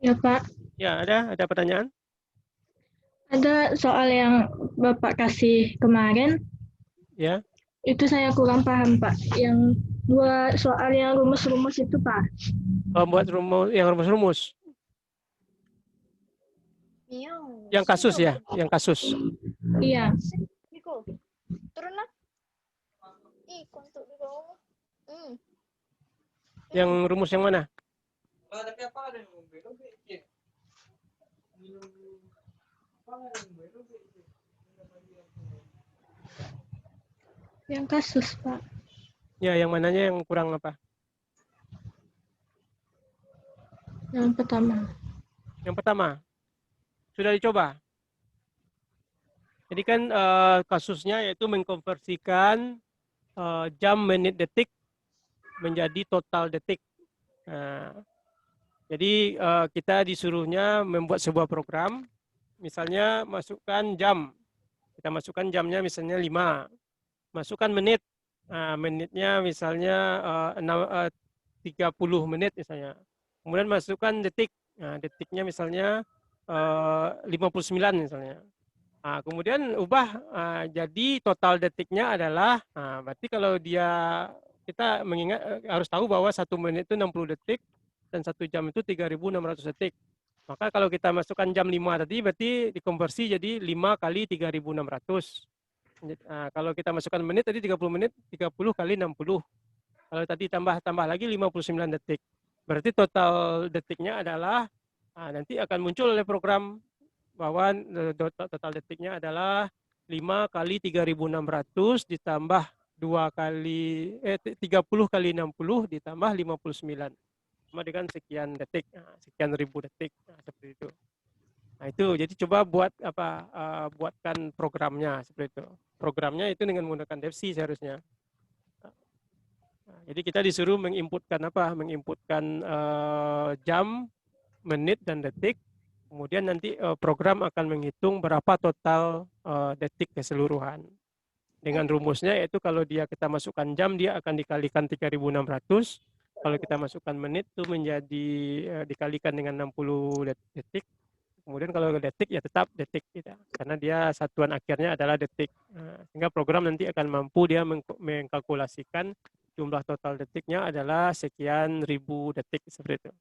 Ya, Pak. Ya, ada pertanyaan? Ada soal yang Bapak kasih kemarin, Ya. itu saya kurang paham, Pak. Yang 2 soal yang rumus-rumus itu, Pak. Buat yang rumus-rumus. Yang kasus ya, yang kasus. Iya. Turun lah. Yang rumus yang mana? Yang kasus, Pak. Ya, yang mananya yang kurang apa? Yang pertama. Yang pertama. Sudah dicoba? Jadi kan kasusnya yaitu mengkonversikan jam, menit, detik menjadi total detik. Jadi kita disuruhnya membuat sebuah program, misalnya masukkan jam. Kita masukkan jamnya misalnya 5. Masukkan menit. Menitnya misalnya 30 menit misalnya. Kemudian masukkan detik. Detiknya misalnya 59 misalnya. Kemudian ubah jadi total detiknya adalah, berarti kalau kita mengingat harus tahu bahwa 1 menit itu 60 detik dan 1 jam itu 3.600 detik. Maka kalau kita masukkan jam 5 tadi berarti dikonversi jadi 5 kali 3.600. Kalau kita masukkan menit tadi 30 menit, 30 kali 60. Kalau tadi tambah lagi 59 detik. Berarti total detiknya adalah nanti akan muncul oleh program bahwa total detiknya adalah 5 kali 3.600 ditambah 30 kali 60 ditambah 59. Sama dengan sekian detik, sekian ribu detik, seperti itu. Nah itu, jadi coba buatkan programnya seperti itu. Programnya itu dengan menggunakan Devsi seharusnya. Jadi kita disuruh menginputkan menginputkan jam, menit, dan detik. Kemudian nanti program akan menghitung berapa total detik keseluruhan. Dengan rumusnya yaitu kalau kita masukkan jam, dia akan dikalikan 3.600. Kalau kita masukkan menit itu menjadi dikalikan dengan 60 detik. Kemudian kalau detik ya tetap detik kita, karena dia satuan akhirnya adalah detik. Sehingga program nanti akan mampu dia mengkalkulasikan jumlah total detiknya adalah sekian ribu detik seperti itu.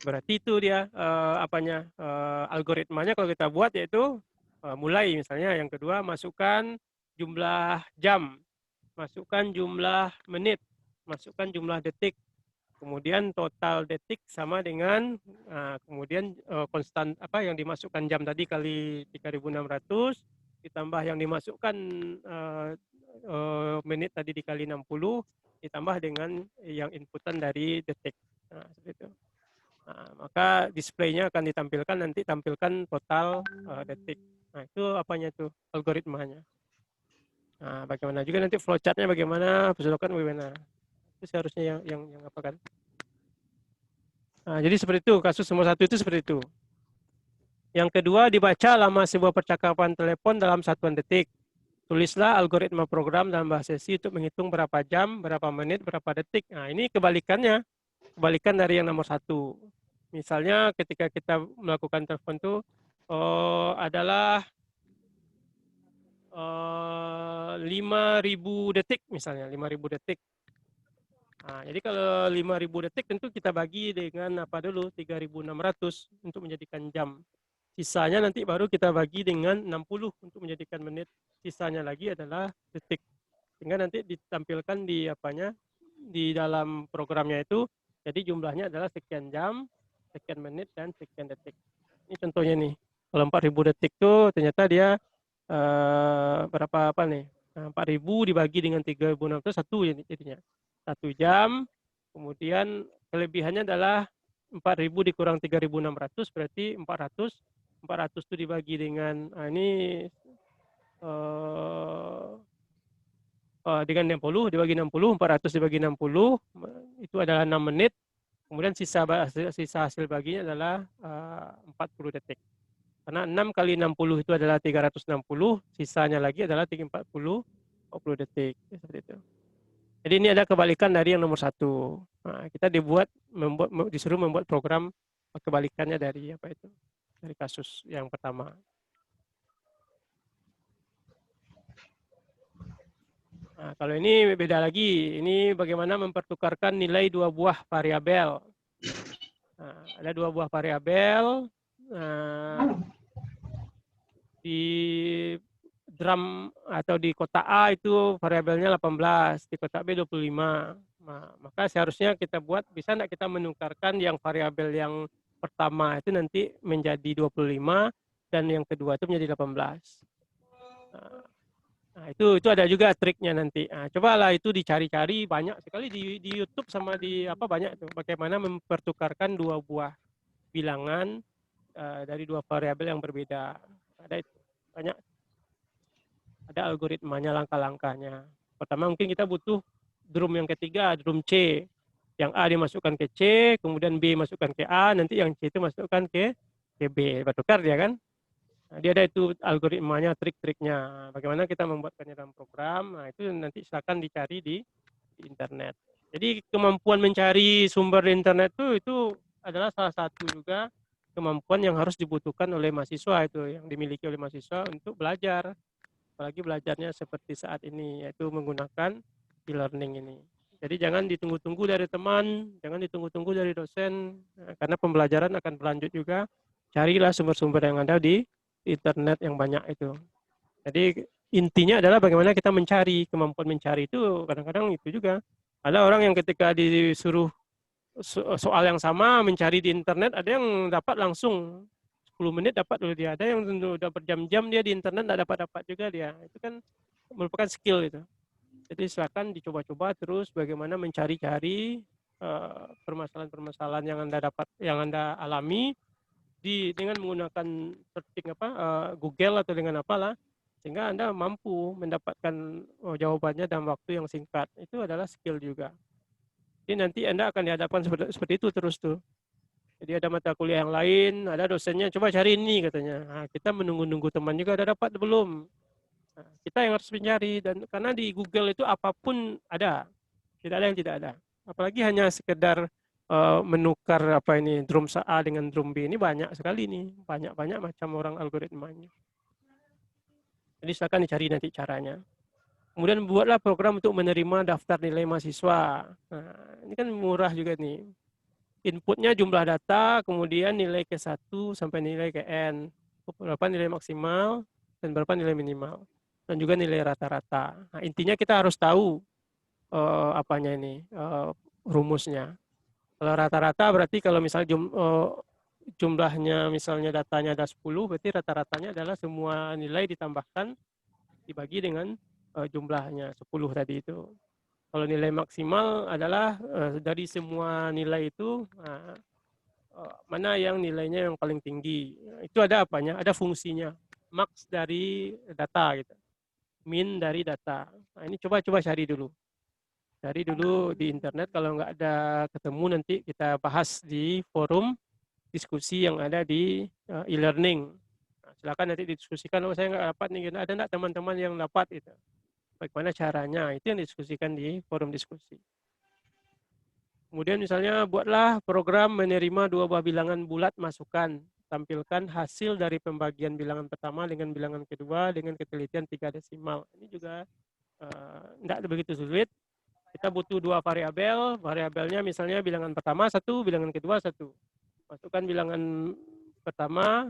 Berarti itu dia algoritmanya kalau kita buat yaitu mulai misalnya yang kedua masukkan jumlah jam, masukkan jumlah menit, masukkan jumlah detik, kemudian total detik sama dengan kemudian konstan yang dimasukkan jam tadi kali 3.600 ditambah yang dimasukkan menit tadi dikali 60 ditambah dengan yang inputan dari detik. Seperti itu. Maka displaynya akan ditampilkan nanti tampilkan total detik. Nah itu apanya itu algoritmanya. Bagaimana juga nanti flowchartnya bagaimana, keseluruhan bagaimana. Itu seharusnya yang apa kan. Jadi seperti itu, kasus nomor 1 itu seperti itu. Yang kedua, dibaca lama sebuah percakapan telepon dalam satuan detik. Tulislah algoritma program dalam bahasa C untuk menghitung berapa jam, berapa menit, berapa detik. Nah ini kebalikannya, kebalikan dari yang nomor 1. Misalnya ketika kita melakukan telepon itu adalah 5.000 detik misalnya, 5.000 detik. Jadi kalau 5.000 detik tentu kita bagi dengan apa dulu 3.600 untuk menjadikan jam. Sisanya nanti baru kita bagi dengan 60 untuk menjadikan menit. Sisanya lagi adalah detik. Sehingga nanti ditampilkan di dalam programnya itu Jadi jumlahnya adalah sekian jam, sekian menit, dan sekian detik. Ini contohnya nih. Kalau 4000 detik tuh ternyata dia berapa apa nih? Nah, 4000 dibagi dengan 3600 satu jadinya. 1 jam. Kemudian kelebihannya adalah 4000 dikurang 3600 berarti 400. 400 itu dibagi dengan dengan 60 dibagi 60, 400 dibagi 60 itu adalah 6 menit. Kemudian sisa hasil baginya adalah 40 detik. Karena 6 kali 60 itu adalah 360, sisanya lagi adalah 40 detik. Seperti itu. Jadi ini ada kebalikan dari yang nomor 1. Nah, kita disuruh membuat program kebalikannya dari apa itu? Dari kasus yang pertama. Nah, kalau ini beda lagi. Ini bagaimana mempertukarkan nilai 2 buah variabel. Nah, ada 2 buah variabel. Di drum atau di kotak A itu variabelnya 18, di kotak B 25. Nah, maka seharusnya kita bisa enggak kita menukarkan yang variabel yang pertama itu nanti menjadi 25 dan yang kedua itu menjadi 18. Nah, itu ada juga triknya nanti. Nah, cobalah itu dicari-cari, banyak sekali di YouTube sama di banyak itu bagaimana mempertukarkan 2 buah bilangan dari 2 variabel yang berbeda. Ada itu banyak. Ada algoritmanya, langkah-langkahnya. Pertama mungkin kita butuh drum yang ketiga, drum C. Yang A dimasukkan ke C, kemudian B masukkan ke A, nanti yang C itu masukkan ke B. Bertukar dia kan. Nah, dia ada itu algoritmanya, trik-triknya. Bagaimana kita membuatkannya dalam program, nah itu nanti silakan dicari di internet. Jadi kemampuan mencari sumber di internet itu adalah salah satu juga kemampuan yang harus dibutuhkan oleh mahasiswa itu, yang dimiliki oleh mahasiswa untuk belajar. Apalagi belajarnya seperti saat ini, yaitu menggunakan e-learning ini. Jadi jangan ditunggu-tunggu dari teman, jangan ditunggu-tunggu dari dosen, karena pembelajaran akan berlanjut juga. Carilah sumber-sumber yang ada di internet yang banyak itu. Jadi intinya adalah bagaimana kita mencari, kemampuan mencari itu kadang-kadang itu juga. Ada orang yang ketika disuruh soal yang sama mencari di internet, ada yang dapat langsung 10 menit dapat dulu dia. Ada yang udah berjam-jam dia di internet tidak dapat juga dia. Itu kan merupakan skill itu. Jadi silakan dicoba-coba terus bagaimana mencari-cari permasalahan-permasalahan yang Anda alami dengan menggunakan searching Google atau dengan apalah, sehingga Anda mampu mendapatkan jawabannya dalam waktu yang singkat. Itu adalah skill juga. Jadi nanti Anda akan dihadapkan seperti itu terus tuh. Jadi ada mata kuliah yang lain, ada dosennya, coba cari ini katanya. Nah, kita menunggu-nunggu teman juga, ada dapat belum? Nah, kita yang harus mencari, dan karena di Google itu apapun ada, tidak ada yang tidak ada. Apalagi hanya sekedar menukar drum A dengan drum B, ini banyak sekali nih, banyak macam orang algoritmanya. Jadi silakan dicari nanti caranya. Kemudian buatlah program untuk menerima daftar nilai mahasiswa. Nah, ini kan murah juga nih. Inputnya jumlah data, kemudian nilai ke 1 sampai nilai ke N. Berapa nilai maksimal dan berapa nilai minimal. Dan juga nilai rata-rata. Nah, intinya kita harus tahu rumusnya. Kalau rata-rata berarti kalau misalnya jumlahnya misalnya datanya ada 10, berarti rata-ratanya adalah semua nilai ditambahkan dibagi dengan jumlahnya 10 tadi itu. Kalau nilai maksimal adalah dari semua nilai itu mana yang nilainya yang paling tinggi. Itu ada apanya? Ada fungsinya. Max dari data gitu. Min dari data. Nah, ini coba cari dulu. Cari dulu di internet, kalau nggak ada ketemu nanti kita bahas di forum diskusi yang ada di e-learning. Nah, silakan nanti didiskusikan, saya nggak dapat nih, ada nggak teman-teman yang dapat itu. Bagaimana caranya, itu yang didiskusikan di forum diskusi. Kemudian misalnya buatlah program menerima 2 buah bilangan bulat masukkan. Tampilkan hasil dari pembagian bilangan pertama dengan bilangan kedua dengan ketelitian 3 desimal. Ini juga tidak begitu sulit. Kita butuh 2 variabel. Variabelnya misalnya bilangan pertama 1, bilangan kedua 1. Masukkan bilangan pertama.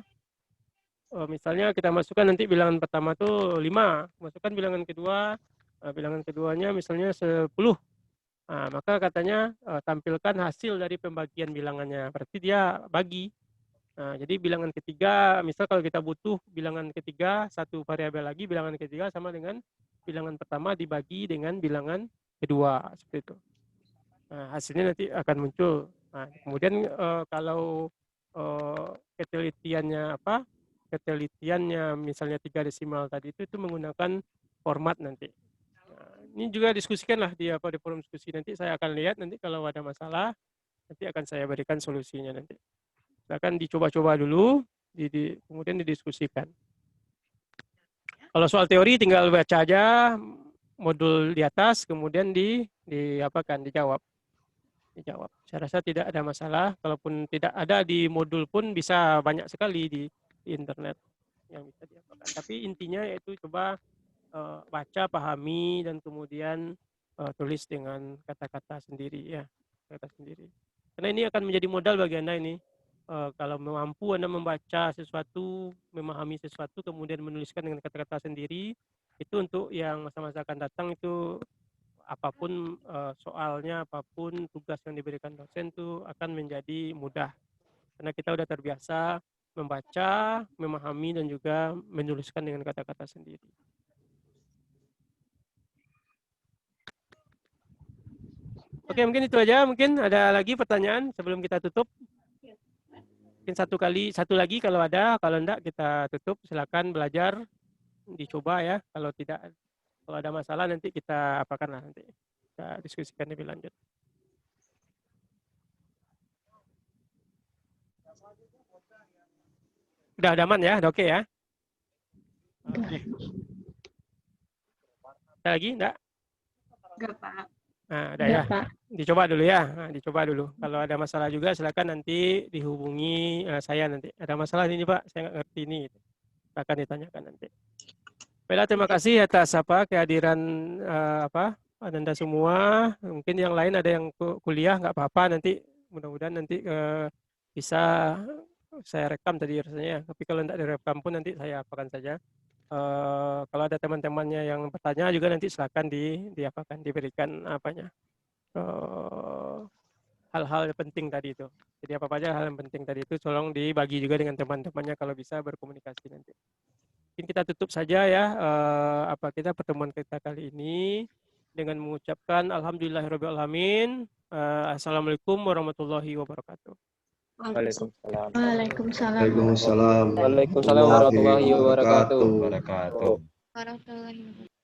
Misalnya kita masukkan nanti bilangan pertama tuh 5, masukkan bilangan kedua, bilangan keduanya misalnya 10. Nah, maka katanya tampilkan hasil dari pembagian bilangannya. Berarti dia bagi. Nah, jadi bilangan ketiga, misal kalau kita butuh bilangan ketiga, satu variabel lagi, bilangan ketiga sama dengan bilangan pertama dibagi dengan bilangan kedua, seperti itu. Nah, hasilnya nanti akan muncul. Nah, kemudian kalau ketelitiannya apa? Ketelitiannya misalnya 3 desimal tadi itu menggunakan format nanti. Nah, ini juga diskusikan lah di forum diskusi nanti. Saya akan lihat nanti kalau ada masalah nanti akan saya berikan solusinya nanti. Silakan dicoba-coba dulu, kemudian didiskusikan. Kalau soal teori tinggal baca aja modul di atas, kemudian dijawab. Saya rasa tidak ada masalah. Kalaupun tidak ada di modul pun bisa banyak sekali di internet yang bisa diapakan. Tapi intinya yaitu coba baca, pahami, dan kemudian tulis dengan kata-kata sendiri ya, kata sendiri. Karena ini akan menjadi modal bagi Anda ini. Kalau mampu Anda membaca sesuatu, memahami sesuatu, kemudian menuliskan dengan kata-kata sendiri, itu untuk yang masa-masa akan datang itu apapun soalnya, apapun tugas yang diberikan dosen itu akan menjadi mudah. Karena kita sudah terbiasa membaca, memahami, dan juga menuliskan dengan kata-kata sendiri. Oke, mungkin itu aja. Mungkin ada lagi pertanyaan sebelum kita tutup. Mungkin satu lagi kalau ada, kalau enggak kita tutup. Silakan belajar, dicoba ya. Kalau ada masalah nanti kita apakan lah nanti. Kita diskusikan lebih lanjut. Udah aman ya? Udah oke ya? Oke. Ada lagi? Enggak? Enggak, Pak. Nah, ada ya. Dicoba dulu ya. Nah, dicoba dulu. Kalau ada masalah juga silakan nanti dihubungi saya nanti. Ada masalah ini Pak, saya nggak ngerti ini. Akan ditanyakan nanti. Baiklah, terima kasih atas kehadiran Anda semua. Mungkin yang lain ada yang kuliah nggak apa-apa nanti. Mudah-mudahan nanti bisa saya rekam tadi rasanya. Tapi kalau tidak direkam pun nanti saya apakan saja. Kalau ada teman-temannya yang bertanya juga nanti silakan diberikan hal-hal penting tadi itu. Jadi apa aja hal yang penting tadi itu tolong dibagi juga dengan teman-temannya kalau bisa berkomunikasi nanti. Mungkin kita tutup saja ya pertemuan kita kali ini dengan mengucapkan alhamdulillahirabbil alamin. Assalamualaikum warahmatullahi wabarakatuh. Waalaikumsalam. Waalaikumsalam. Waalaikumsalam warahmatullahi wabarakatuh. Warahmatullahi wabarakatuh.